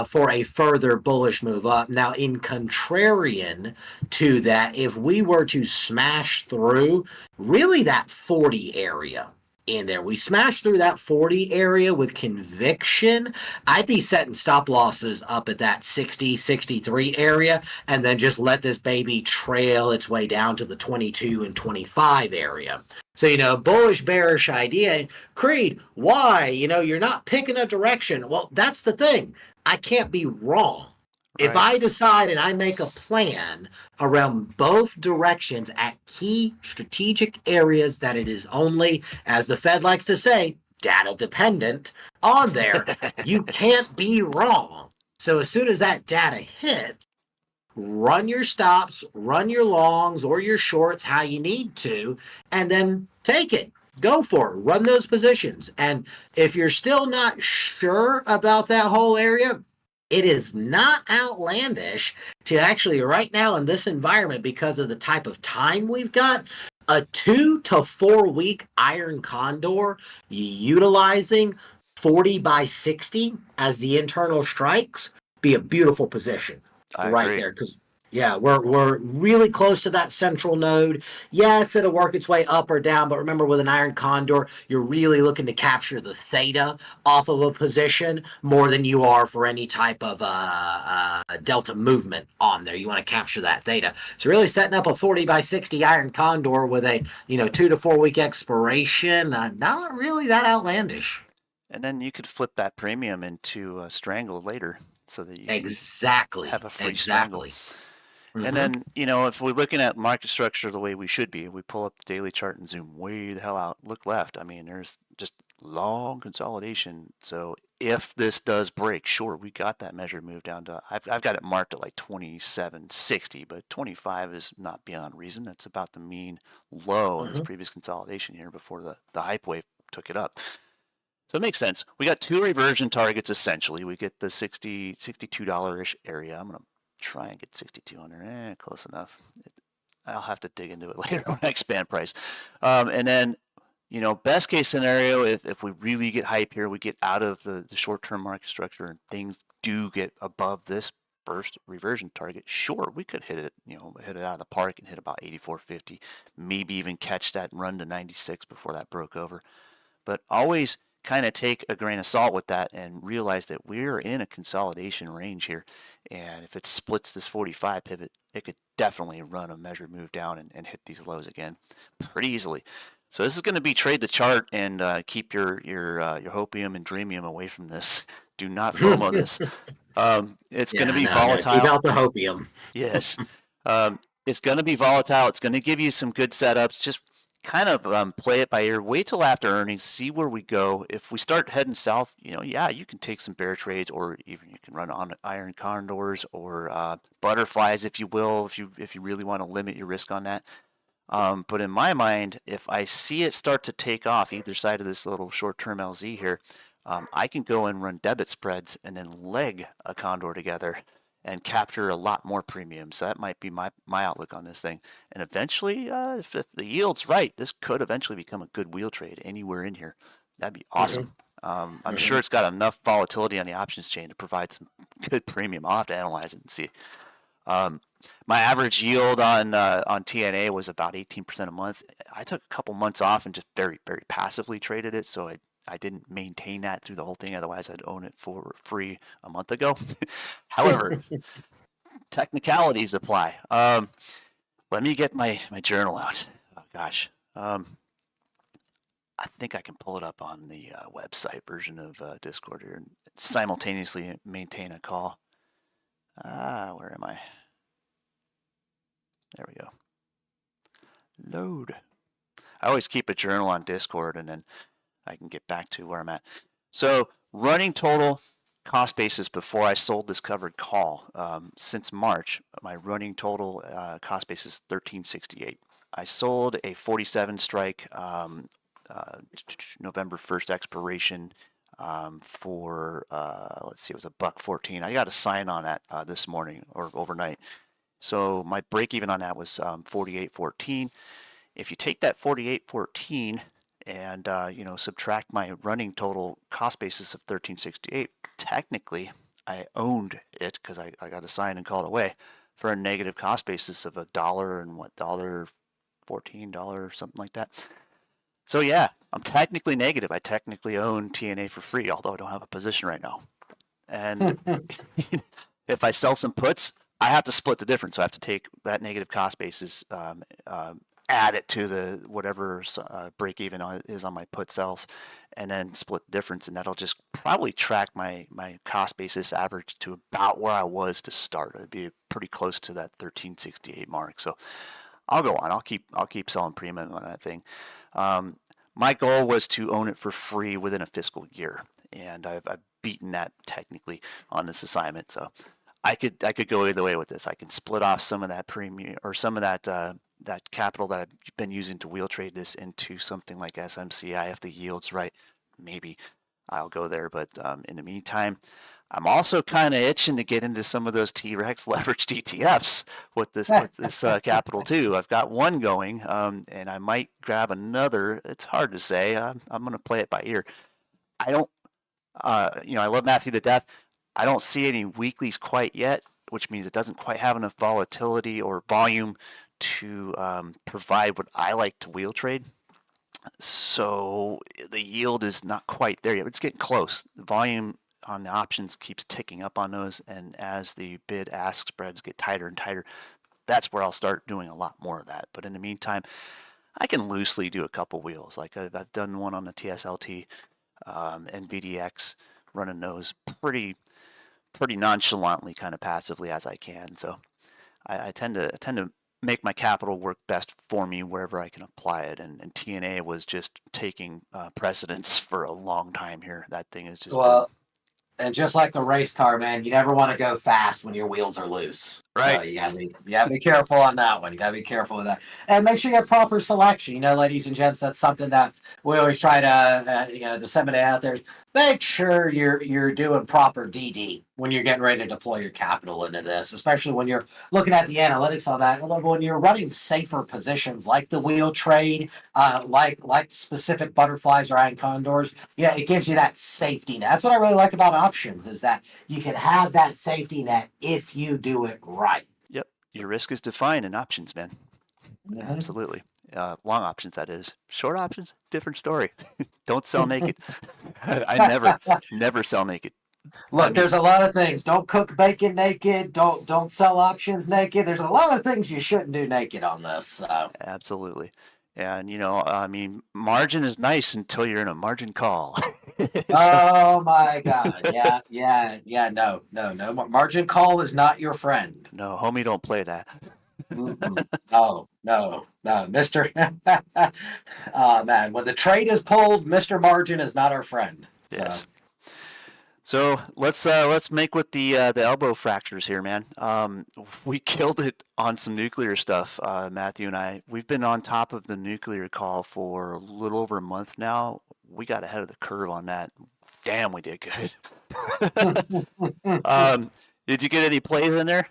for a further bullish move up. Now, in contrarian to that, if we were to smash through really that 40 area in there, we smash through that 40 area with conviction, I'd be setting stop losses up at that 60, 63 area, and then just let this baby trail its way down to the 22 and 25 area. So, bullish, bearish idea. Creed, why? You're not picking a direction. Well, that's the thing. I can't be wrong. If I decide and I make a plan around both directions at key strategic areas that it is only, as the Fed likes to say, data dependent on there, you can't be wrong. So as soon as that data hits, run your stops, run your longs or your shorts how you need to, and then take it. Go for it. Run those positions. And if you're still not sure about that whole area, it is not outlandish to actually right now in this environment, because of the type of time we've got, a 2 to 4 week iron condor utilizing 40 by 60 as the internal strikes be a beautiful position right there. Because we're really close to that central node. Yes, it'll work its way up or down, but remember, with an iron condor, you're really looking to capture the theta off of a position more than you are for any type of delta movement on there. You want to capture that theta. So really setting up a 40 by 60 iron condor with a 2 to 4 week expiration, not really that outlandish. And then you could flip that premium into a strangle later, so that you have a free strangle. Mm-hmm. And then, if we're looking at market structure the way we should be, we pull up the daily chart and zoom way the hell out, look left. I mean, there's just long consolidation. So if this does break, sure, we got that measured move down to, I've got it marked at like 27.60, but 25 is not beyond reason. That's about the mean low in this previous consolidation here before the hype wave took it up. So it makes sense. We got two reversion targets essentially. We get the $62-ish area. I'm going to try and get 6200. Close enough. I'll have to dig into it later when I expand price. And then, best case scenario, if we really get hype here, we get out of the short-term market structure and things do get above this first reversion target, sure, we could hit it, hit it out of the park and hit about 84.50, maybe even catch that run to 96 before that broke over. But always kind of take a grain of salt with that and realize that we're in a consolidation range here. And if it splits this 45 pivot, it could definitely run a measured move down and hit these lows again pretty easily. So this is going to be trade the chart and keep your hopium and dreamium away from this. Do not FOMO this. It's going to be volatile. Keep out the hopium. Yes. It's going to be volatile. It's going to give you some good setups. Just kind of play it by ear. Wait till after earnings. See where we go. If we start heading south, you can take some bear trades, or even you can run on iron condors or butterflies, if you will, if you really want to limit your risk on that. But in my mind, if I see it start to take off either side of this little short-term LZ here, I can go and run debit spreads and then leg a condor together and capture a lot more premium. So that might be my outlook on this thing. And eventually, if the yield's right, this could eventually become a good wheel trade anywhere in here. That'd be awesome. I'm sure it's got enough volatility on the options chain to provide some good premium. I'll have to analyze it and see. My average yield on TNA was about 18% a month. I took a couple months off and just very, very passively traded it, so I didn't maintain that through the whole thing. Otherwise, I'd own it for free a month ago. However, technicalities apply. Let me get my journal out. Oh gosh. I think I can pull it up on the website version of Discord here and simultaneously maintain a call. Where am I? There we go. Load. I always keep a journal on Discord and then I can get back to where I'm at. So running total cost basis before I sold this covered call since March, my running total cost basis is 1368. I sold a 47 strike November 1st expiration for let's see, it was $1.14. I got a sign on that this morning or overnight. So my break even on that was 48.14. If you take that 48.14 and subtract my running total cost basis of 1368, technically I owned it because I got a sign and called away for a negative cost basis of $1 and $14, something like that. So yeah, I'm technically negative. I technically own TNA for free, although I don't have a position right now. And if I sell some puts, I have to split the difference. So I have to take that negative cost basis, add it to the whatever break even is on my put sells, and then split the difference. And that'll just probably track my cost basis average to about where I was to start. It'd be pretty close to that 1368 mark. So I'll go on. I'll keep selling premium on that thing. My goal was to own it for free within a fiscal year, and I've beaten that technically on this assignment. So I could go either way with this. I can split off some of that premium or some of that that capital that I've been using to wheel trade this into something like SMCI. If the yield's right, maybe I'll go there. But in the meantime, I'm also kind of itching to get into some of those T-Rex leveraged ETFs with this capital too. I've got one going, and I might grab another. It's hard to say. I'm going to play it by ear. I don't, I love Matthew to death. I don't see any weeklies quite yet, which means it doesn't quite have enough volatility or volume to provide what I like to wheel trade. So the yield is not quite there yet. It's getting close. The volume on the options keeps ticking up on those, and as the bid-ask spreads get tighter and tighter, that's where I'll start doing a lot more of that. But in the meantime, I can loosely do a couple wheels. Like I've done one on the TSLT and VDX, running those pretty nonchalantly, kind of passively as I can. So I tend to make my capital work best for me wherever I can apply it. And TNA was just taking precedence for a long time here. That thing is just and just like a race car, man, you never want to go fast when your wheels are loose. Right. So you gotta be careful on that one. You gotta be careful with that, and make sure you have proper selection. Ladies and gents, that's something that we always try to disseminate out there. Make sure you're doing proper DD when you're getting ready to deploy your capital into this, especially when you're looking at the analytics on that. When you're running safer positions like the wheel trade, like specific butterflies or iron condors, it gives you that safety net. That's what I really like about options, is that you can have that safety net if you do it right. Yep, your risk is defined in options, man. Mm-hmm. Absolutely. Long options, that is. Short options, different story. Don't sell naked. I never sell naked. Look, there's a lot of things. Don't cook bacon naked. Don't sell options naked. There's a lot of things you shouldn't do naked on this. So. Absolutely. And, margin is nice until you're in a margin call. Oh, my God. Yeah. No. Margin call is not your friend. No, homie, don't play that. No, Mr. Oh, man. When the trade is pulled, Mr. Margin is not our friend. Yes. So let's make with the elbow fractures here, man. We killed it on some nuclear stuff, Matthew and I. We've been on top of the nuclear call for a little over a month now. We got ahead of the curve on that. Damn, we did good. Did you get any plays in there?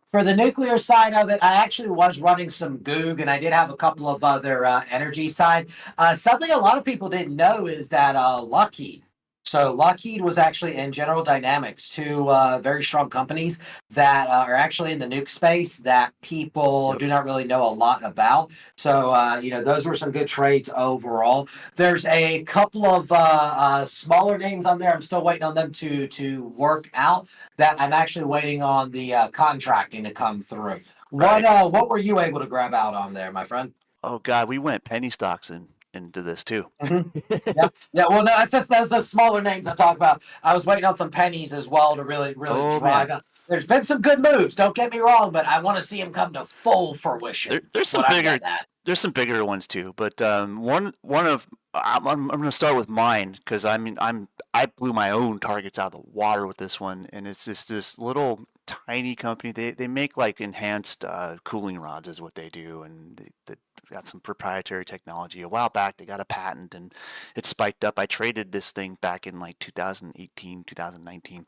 For the nuclear side of it, I actually was running some Goog, and I did have a couple of other energy side. Something a lot of people didn't know is that Lucky So Lockheed was actually in General Dynamics, two very strong companies that are actually in the nuke space that people Yep. do not really know a lot about. So those were some good trades overall. There's a couple of smaller names on there. I'm still waiting on them to work out. That I'm actually waiting on the contracting to come through. Right. What were you able to grab out on there, my friend? Oh God, we went penny stocks into this too. Mm-hmm. Yeah, yeah. Well, no, that's just those smaller names I talk about. I was waiting on some pennies as well to really Oh man, drive up. There's been some good moves. Don't get me wrong, but I want to see them come to full fruition. there's Is some what I'm bigger getting at. there's some bigger ones too, but one of I'm going to start with mine because I blew my own targets out of the water with this one, and it's just this little tiny company. They make like enhanced cooling rods is what they do, and they got some proprietary technology. A while back, they got a patent, and it spiked up. I traded this thing back in like 2018, 2019,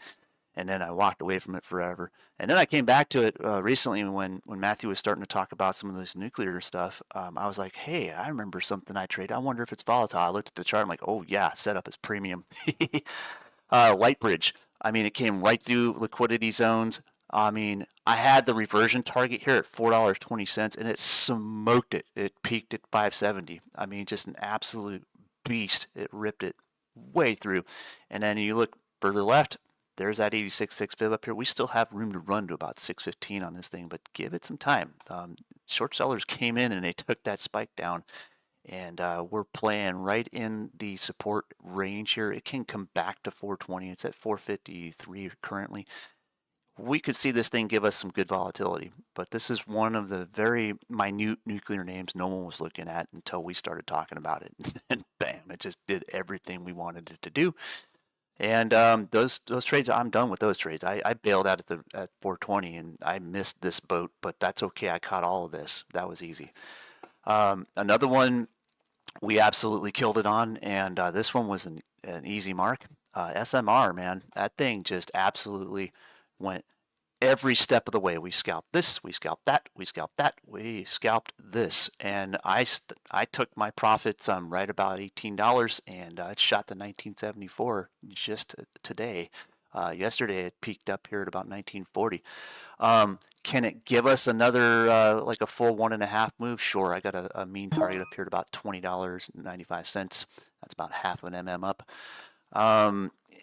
and then I walked away from it forever. And then I came back to it recently when Matthew was starting to talk about some of this nuclear stuff. I was like, hey, I remember something I traded. I wonder if it's volatile. I looked at the chart. I'm like, oh yeah, set up as premium. Lightbridge. I mean, it came right through liquidity zones. I mean, I had the reversion target here at $4.20, and it smoked it. It peaked at 570. I mean, just an absolute beast. It ripped it way through. And then you look further left, there's that 86.6 fib up here. We still have room to run to about 615 on this thing, but give it some time. Short sellers came in and they took that spike down, and we're playing right in the support range here. It can come back to 420. It's at 453 currently. We could see this thing give us some good volatility, but this is one of the very minute nuclear names no one was looking at until we started talking about it. And bam, it just did everything we wanted it to do. And those trades, I'm done with those trades. I bailed out at 420, and I missed this boat, but that's okay. I caught all of this. That was easy. Another one we absolutely killed it on, and this one was an easy mark. SMR, man, that thing just absolutely went every step of the way. We scalped this, we scalped that, we scalped that, we scalped this, and I took my profits right about $18, and it shot to 1974 just today. Yesterday it peaked up here at about 1940. Can it give us another like a full 1.5 move? Sure. I got a mean target up here at about $20.95. That's about half of an mm up.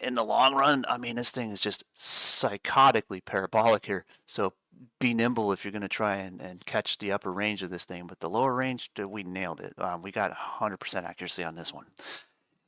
In the long run, I mean, this thing is just psychotically parabolic here. So be nimble if you're going to try and catch the upper range of this thing. But the lower range, we nailed it. We got 100% accuracy on this one.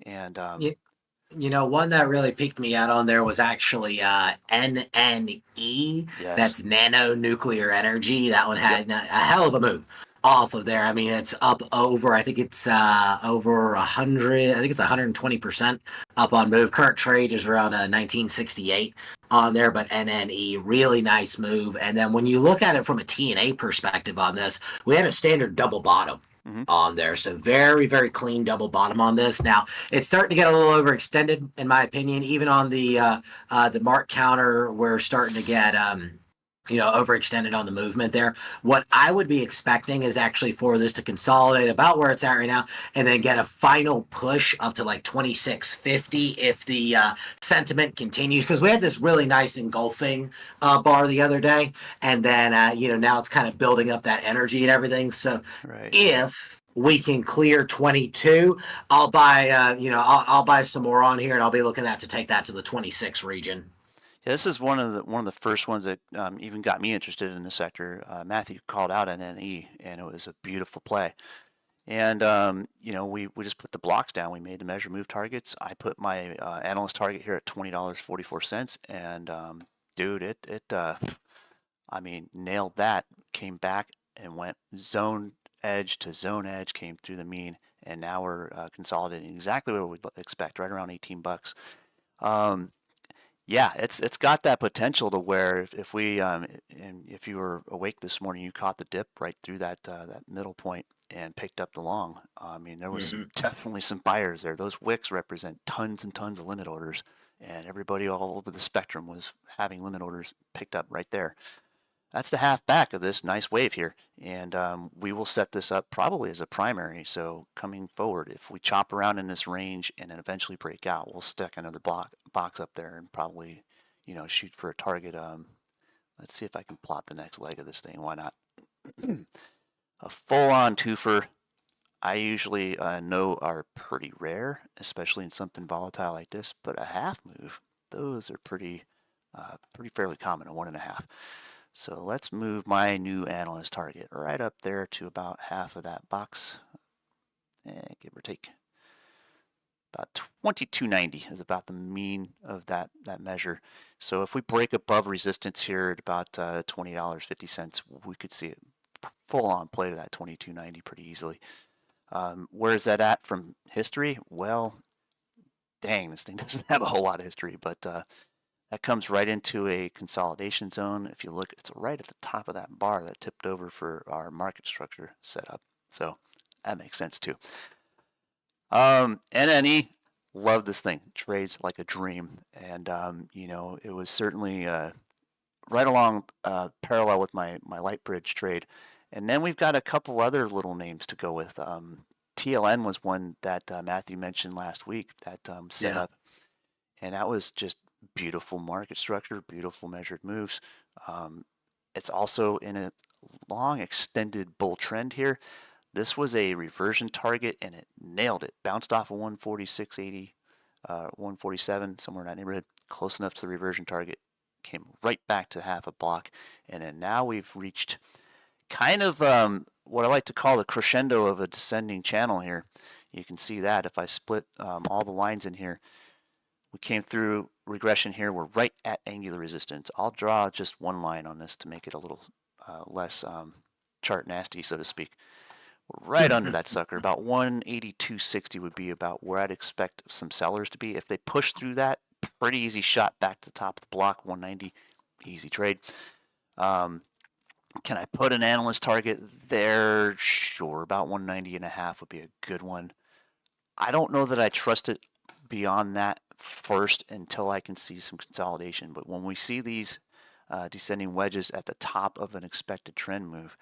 And Yeah. One that really piqued me out on there was actually NNE. yes, That's nano nuclear energy. That one yep, had a hell of a move off of there. I mean, it's up over. I think it's over 100. I think it's 120% up on move. Current trade is around 1968 on there, but NNE really nice move. And then when you look at it from a TNA perspective on this, we had a standard double bottom mm-hmm, on there. So very, very clean double bottom on this. Now it's starting to get a little overextended, in my opinion. Even on the mark counter, we're starting to get overextended on the movement there. What I would be expecting is actually for this to consolidate about where it's at right now, and then get a final push up to like 2650 if the sentiment continues. Because we had this really nice engulfing bar the other day, and then now it's kind of building up that energy and everything. So right. if we can clear 22, I'll buy I'll buy some more on here, and I'll be looking at to take that to the 26 region. Yeah, this is one of the first ones that even got me interested in the sector. Matthew called out NNE, and it was a beautiful play. And we just put the blocks down. We made the measure move targets. I put my analyst target here at $20.44, and dude, I mean, nailed that. Came back and went zone edge to zone edge, came through the mean, and now we're consolidating exactly what we'd expect, right around $18. Um, yeah, it's got that potential to where if we and if you were awake this morning, you caught the dip right through that middle point and picked up the long. I mean, there was Mhm. definitely some buyers there. Those wicks represent tons and tons of limit orders, and everybody all over the spectrum was having limit orders picked up right there. that's the half back of this nice wave here. And we will set this up probably as a primary. So coming forward, if we chop around in this range and then eventually break out, we'll stick another box up there and probably, shoot for a target. Let's see if I can plot the next leg of this thing. Why not? A full-on twofer, I usually know are pretty rare, especially in something volatile like this. But a half move, those are pretty fairly common, a 1.5. So let's move my new analyst target right up there to about half of that box, give or take. About 2290 is about the mean of that measure. So if we break above resistance here at about $20.50, we could see it full on play to that 2290 pretty easily. Where is that at from history? Well, dang, this thing doesn't have a whole lot of history, but that comes right into a consolidation zone. If you look, it's right at the top of that bar that tipped over for our market structure setup. So that makes sense too. NNE, love this thing. Trades like a dream. And, it was certainly right along parallel with my light bridge trade. And then we've got a couple other little names to go with. TLN was one that Matthew mentioned last week that set up. And that was just beautiful market structure, beautiful measured moves. It's also in a long extended bull trend here. This was a reversion target and it nailed it. Bounced off of 146.80, 147, somewhere in that neighborhood, close enough to the reversion target. Came right back to half a block. And then now we've reached kind of what I like to call the crescendo of a descending channel here. You can see that if I split all the lines in here. We came through regression here. We're right at angular resistance. I'll draw just one line on this to make it a little less chart nasty, so to speak. We're right under that sucker. About 182.60 would be about where I'd expect some sellers to be. If they push through that, pretty easy shot back to the top of the block, 190, easy trade. Can I put an analyst target there? Sure, about 190.5 would be a good one. I don't know that I trust it beyond that first until I can see some consolidation. But when we see these descending wedges at the top of an expected trend move,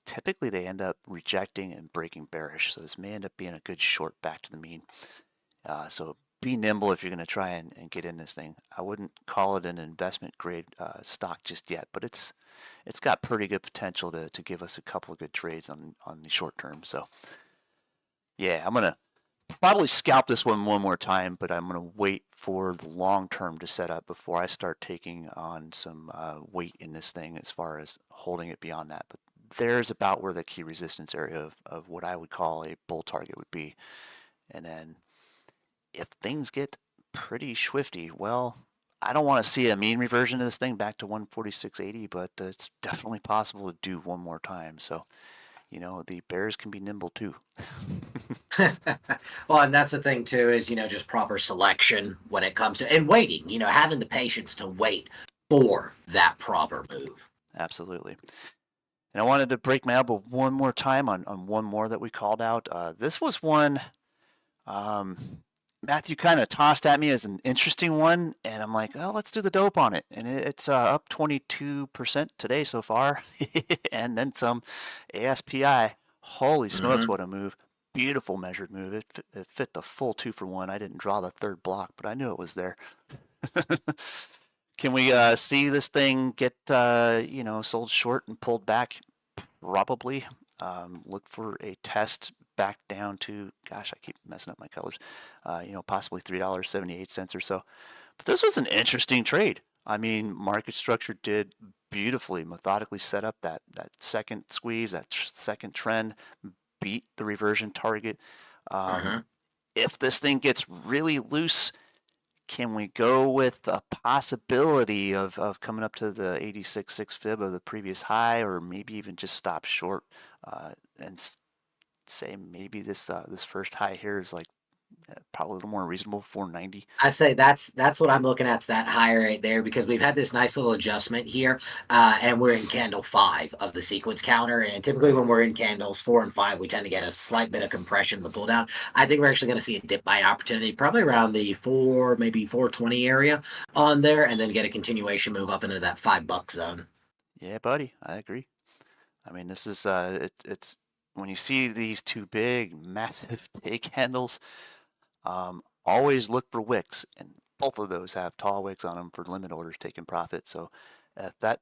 typically they end up rejecting and breaking bearish. So this may end up being a good short back to the mean. So be nimble if you're going to try and get in this thing. I wouldn't call it an investment grade stock just yet, but it's got pretty good potential to give us a couple of good trades on the short term. So yeah, I'm going to probably scalp this one more time, but I'm going to wait for the long term to set up before I start taking on some weight in this thing as far as holding it beyond that. But there's about where the key resistance area of what I would call a bull target would be. And then if things get pretty swifty, well, I don't want to see a mean reversion of this thing back to 146.80, but it's definitely possible to do one more time. So, the bears can be nimble too. Well, and that's the thing too, is, just proper selection when it comes to, and waiting, having the patience to wait for that proper move. Absolutely. And I wanted to break my elbow one more time on one more that we called out. This was one Matthew kind of tossed at me as an interesting one, and I'm like, oh, let's do the dope on it. And it's up 22% today so far, and then some. ASPI, holy smokes, what a move. Beautiful measured move. It fit the full 2-for-1. I didn't draw the third block, but I knew it was there. Can we see this thing get, sold short and pulled back? Probably. Look for a test back down to, gosh, I keep messing up my colors, possibly $3.78 or so. But this was an interesting trade. I mean, market structure did beautifully, methodically set up that second squeeze, that second trend, beat the reversion target. If this thing gets really loose, can we go with a possibility of coming up to the 86.6 fib of the previous high, or maybe even just stop short and say maybe this first high here is like probably a little more reasonable, 490. I say that's what I'm looking at, that high right there, because we've had this nice little adjustment here, and we're in candle 5 of the sequence counter. And typically when we're in candles 4 and 5, we tend to get a slight bit of compression in the pull down. I think we're actually going to see a dip buy opportunity, probably around the maybe 420 area on there, and then get a continuation move up into that $5 zone. Yeah, buddy, I agree. I mean, this is it's when you see these two big, massive take handles, always look for wicks, and both of those have tall wicks on them for limit orders taking profit. So if that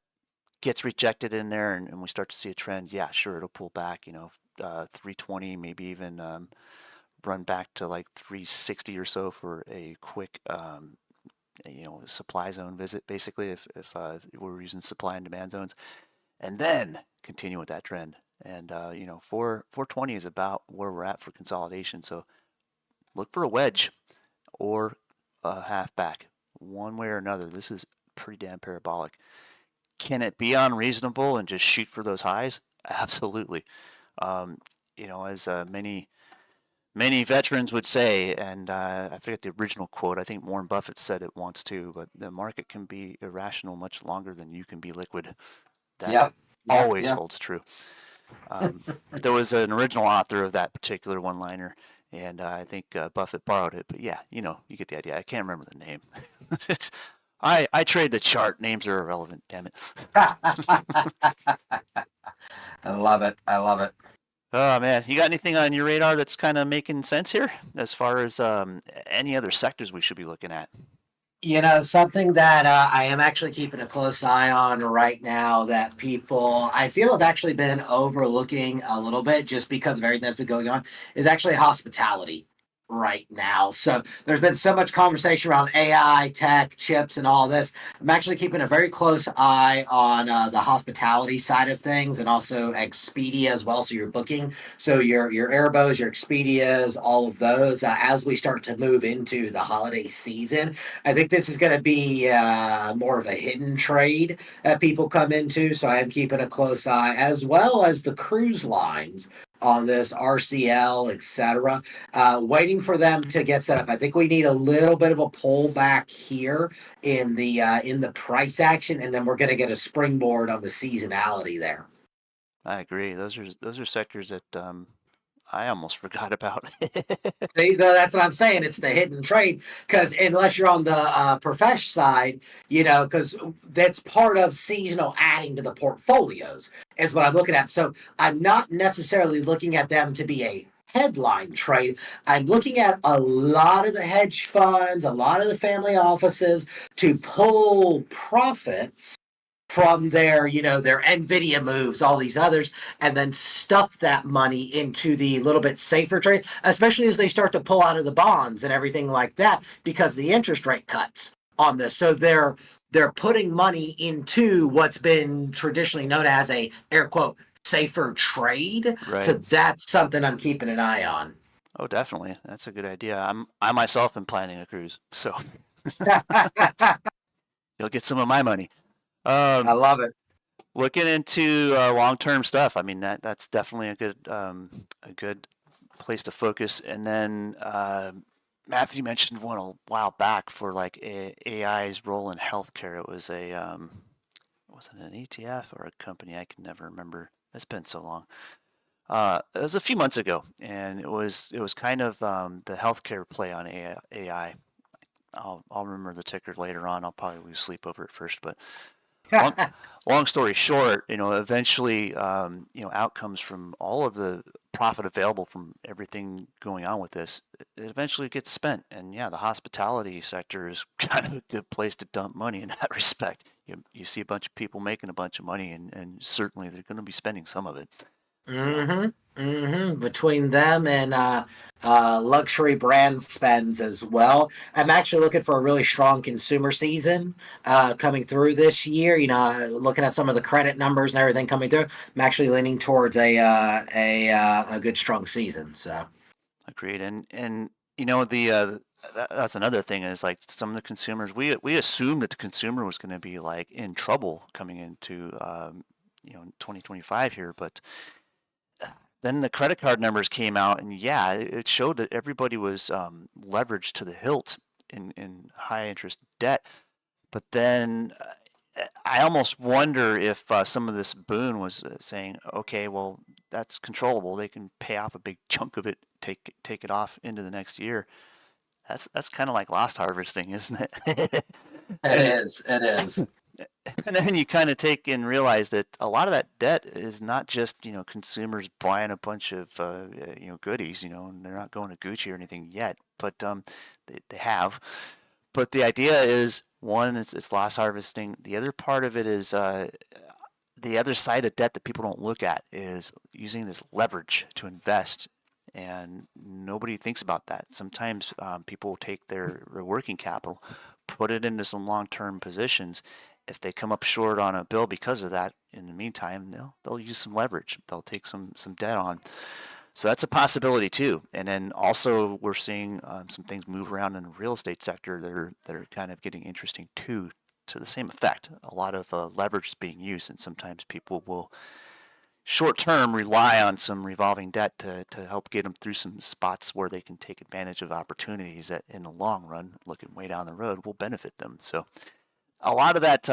gets rejected in there and we start to see a trend, yeah, sure, it'll pull back. 320, maybe even run back to like 360 or so for a quick supply zone visit, basically, if we're using supply and demand zones, and then continue with that trend. And 420 is about where we're at for consolidation. So look for a wedge or a half back, one way or another. This is pretty damn parabolic. Can it be unreasonable and just shoot for those highs? Absolutely. As many veterans would say, and I forget the original quote. I think Warren Buffett said it once too. But the market can be irrational much longer than you can be liquid. That Yep. Yep. always Yep. holds true. There was an original author of that particular one-liner, and I think Buffett borrowed it. But yeah, you get the idea. I can't remember the name. I trade the chart. Names are irrelevant. Damn it. I love it. I love it. Oh man, you got anything on your radar that's kind of making sense here, as far as any other sectors we should be looking at? Something that I am actually keeping a close eye on right now that people I feel have actually been overlooking a little bit just because of everything that's been going on is actually hospitality right now. So there's been so much conversation around AI, tech, chips, and all this. I'm actually keeping a very close eye on the hospitality side of things and also Expedia as well. So your booking, so your Airbos, your Expedias, all of those. As we start to move into the holiday season, I think this is going to be more of a hidden trade that people come into. So I am keeping a close eye, as well as the cruise lines on this RCL, etc. Waiting for them to get set up. I think we need a little bit of a pullback here in the price action, and then we're going to get a springboard on the seasonality there. I agree. Those are sectors that I almost forgot about. See, that's what I'm saying. It's the hidden trade because unless you're on the profesh side, because that's part of seasonal adding to the portfolios is what I'm looking at. So I'm not necessarily looking at them to be a headline trade. I'm looking at a lot of the hedge funds, a lot of the family offices to pull profits from their Nvidia moves, all these others, and then stuff that money into the little bit safer trade, especially as they start to pull out of the bonds and everything like that because the interest rate cuts on this. So they're putting money into what's been traditionally known as a air quote safer trade. Right. So that's something I'm keeping an eye on. Oh, definitely. That's a good idea. I myself am planning a cruise, so you'll get some of my money. I love it. Looking into long-term stuff. I mean, that's definitely a good place to focus. And then Matthew mentioned one a while back for like AI's role in healthcare. It was was it an ETF or a company? I can never remember. It's been so long. It was a few months ago, and it was kind of the healthcare play on AI. I'll remember the ticker later on. I'll probably lose sleep over it first, but long, long story short, eventually, outcomes from all of the profit available from everything going on with this, it eventually gets spent. And yeah, the hospitality sector is kind of a good place to dump money in that respect. You see a bunch of people making a bunch of money, and certainly they're going to be spending some of it. Between them and luxury brand spends as well. I'm actually looking for a really strong consumer season coming through this year. Looking at some of the credit numbers and everything coming through, I'm actually leaning towards a good strong season. So agreed. And that's another thing is like some of the consumers we assumed that the consumer was going to be like in trouble coming into 2025 here, but then the credit card numbers came out, and yeah, it showed that everybody was leveraged to the hilt in high interest debt. But then I almost wonder if some of this boon was saying, okay, well, that's controllable. They can pay off a big chunk of it, take it off into the next year. That's kind of like lost harvesting, isn't it? it is. And then you kind of take and realize that a lot of that debt is not just, consumers buying a bunch of, goodies, and they're not going to Gucci or anything yet, but they have. But the idea is, one, it's loss harvesting. The other part of it is the other side of debt that people don't look at is using this leverage to invest. And nobody thinks about that. Sometimes people take their working capital, put it into some long-term positions. If they come up short on a bill because of that, in the meantime, they'll use some leverage. They'll take some debt on. So that's a possibility too. And then also we're seeing some things move around in the real estate sector that are kind of getting interesting too, to the same effect. A lot of leverage is being used, and sometimes people will short term rely on some revolving debt to help get them through some spots where they can take advantage of opportunities that in the long run, looking way down the road, will benefit them. So a lot of that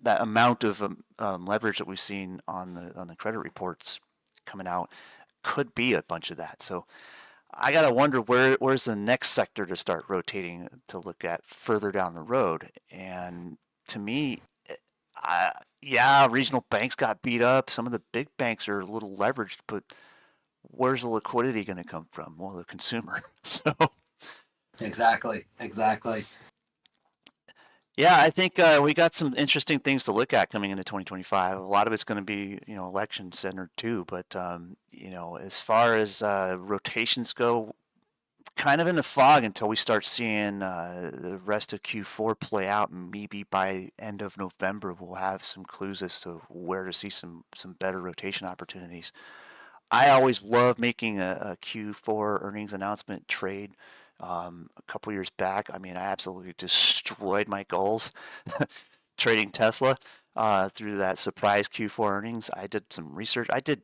amount of leverage that we've seen on the credit reports coming out could be a bunch of that. So I gotta wonder where's the next sector to start rotating to look at further down the road. And to me, yeah, regional banks got beat up. Some of the big banks are a little leveraged, but where's the liquidity going to come from? Well, the consumer. So Exactly. yeah, I think we got some interesting things to look at coming into 2025. A lot of it's going to be, election centered too. But as far as rotations go, kind of in the fog until we start seeing the rest of Q4 play out. And maybe by end of November, we'll have some clues as to where to see some better rotation opportunities. I always love making a Q4 earnings announcement trade. A couple years back, I mean, I absolutely destroyed my goals trading Tesla through that surprise Q4 earnings. I did some research. I did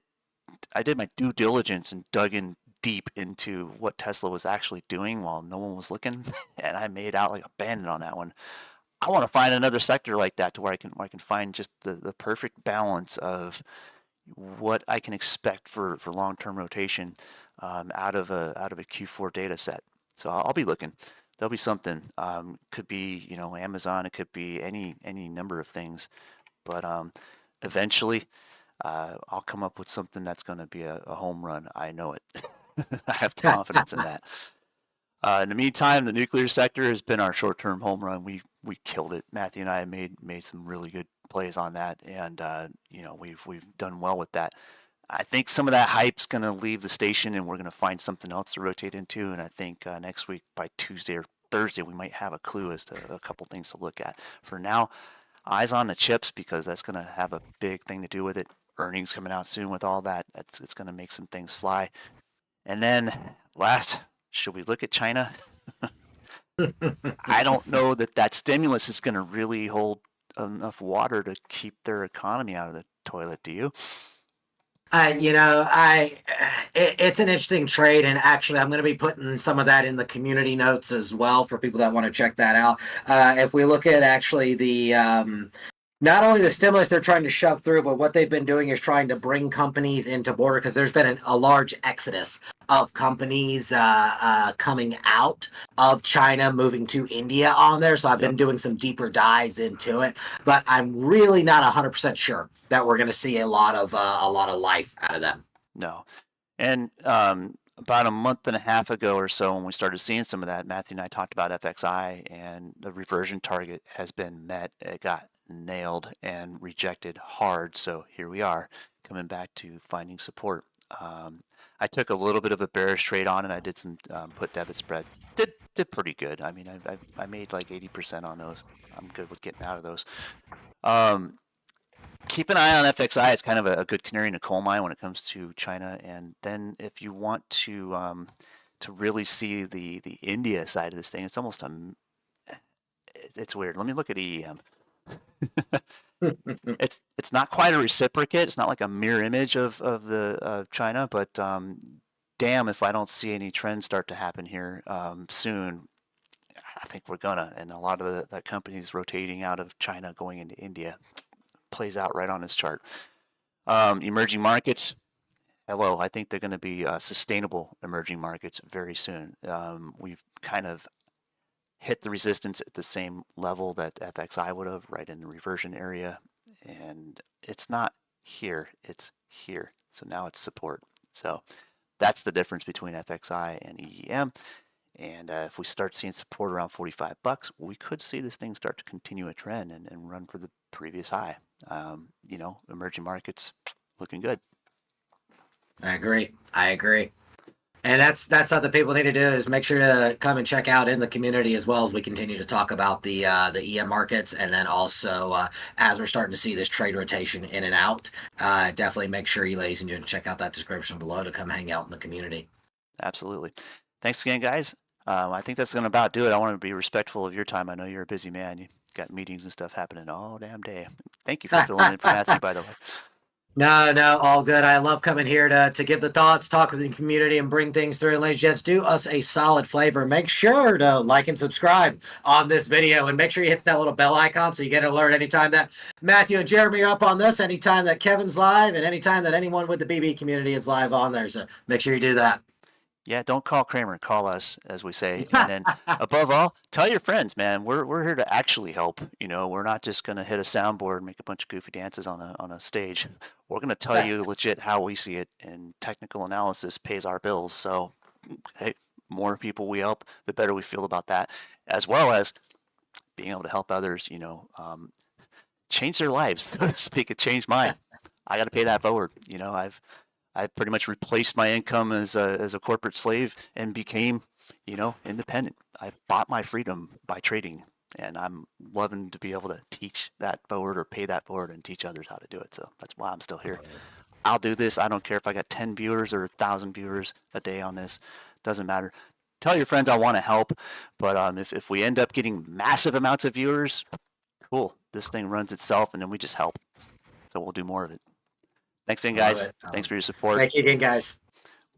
my due diligence and dug in deep into what Tesla was actually doing while no one was looking, and I made out like a bandit on that one. I want to find another sector like that to where I can find just the perfect balance of what I can expect for long-term rotation out of a Q4 data set. So I'll be looking. There'll be something. Could be Amazon. It could be any number of things. But eventually, I'll come up with something that's going to be a home run. I know it. I have confidence in that. In the meantime, the nuclear sector has been our short-term home run. We killed it. Matthew and I made some really good plays on that, and we've done well with that. I think some of that hype's going to leave the station, and we're going to find something else to rotate into. And I think next week by Tuesday or Thursday, we might have a clue as to a couple things to look at. For now, eyes on the chips, because that's going to have a big thing to do with it. Earnings coming out soon with all that. It's going to make some things fly. And then last, should we look at China? I don't know that stimulus is going to really hold enough water to keep their economy out of the toilet. Do you? It's an interesting trade, and actually, I'm going to be putting some of that in the community notes as well for people that want to check that out. If we look at actually the not only the stimulus they're trying to shove through, but what they've been doing is trying to bring companies into border, because there's been a large exodus of companies coming out of China, moving to India on there. So I've been doing some deeper dives into it, but I'm really not 100% sure that we're going to see a lot of life out of them. No. And about a month and a half ago or so, when we started seeing some of that, Matthew and I talked about FXI, and the reversion target has been met. It got nailed and rejected hard. So here we are coming back to finding support. I took a little bit of a bearish trade on it. I did some put debit spread. Did pretty good. I mean, I made like 80% on those. I'm good with getting out of those. Keep an eye on FXI. It's kind of a good canary in a coal mine when it comes to China. And then if you want to really see the India side of this thing, it's almost it's weird. Let me look at EEM. It's not quite a reciprocate. It's not like a mirror image of China, but damn if I don't see any trends start to happen here soon. I think we're gonna, and a lot of the companies rotating out of China going into India plays out right on this chart. Emerging markets. Hello, I think they're going to be sustainable emerging markets very soon. We've kind of hit the resistance at the same level that FXI would have, right in the reversion area. And it's not here, it's here. So now it's support. So that's the difference between FXI and EEM. And if we start seeing support around $45, we could see this thing start to continue a trend and run for the previous high. Emerging markets looking good. I agree. And that's something people need to do, is make sure to come and check out in the community, as well as we continue to talk about the EM markets. And then also, as we're starting to see this trade rotation in and out, definitely make sure you ladies and gentlemen check out that description below to come hang out in the community. Absolutely. Thanks again, guys. I think that's going to about do it. I want to be respectful of your time. I know you're a busy man. You got meetings and stuff happening all damn day. Thank you for filling in for Matthew, by the way. No, all good. I love coming here to give the thoughts, talk with the community, and bring things through. And ladies and gents, do us a solid flavor. Make sure to like and subscribe on this video, and make sure you hit that little bell icon so you get an alert anytime that Matthew and Jeremy are up on this, anytime that Kevin's live, and anytime that anyone with the BB community is live on there. So make sure you do that. Yeah, don't call Kramer, call us, as we say. And then above all, tell your friends, man. We're here to actually help. We're not just gonna hit a soundboard and make a bunch of goofy dances on a stage. We're gonna tell you legit how we see it, and technical analysis pays our bills. So, hey, more people we help, the better we feel about that, as well as being able to help others. Change their lives, so to speak. It changed mine. I got to pay that forward. I've pretty much replaced my income as a corporate slave and became, independent. I bought my freedom by trading, and I'm loving to be able to teach that forward, or pay that forward, and teach others how to do it. So that's why I'm still here. I'll do this. I don't care if I got 10 viewers or 1,000 viewers a day on this. Doesn't matter. Tell your friends I want to help, but if we end up getting massive amounts of viewers, cool. This thing runs itself, and then we just help. So we'll do more of it. Thanks again, guys. Thanks for your support. Thank you again, guys.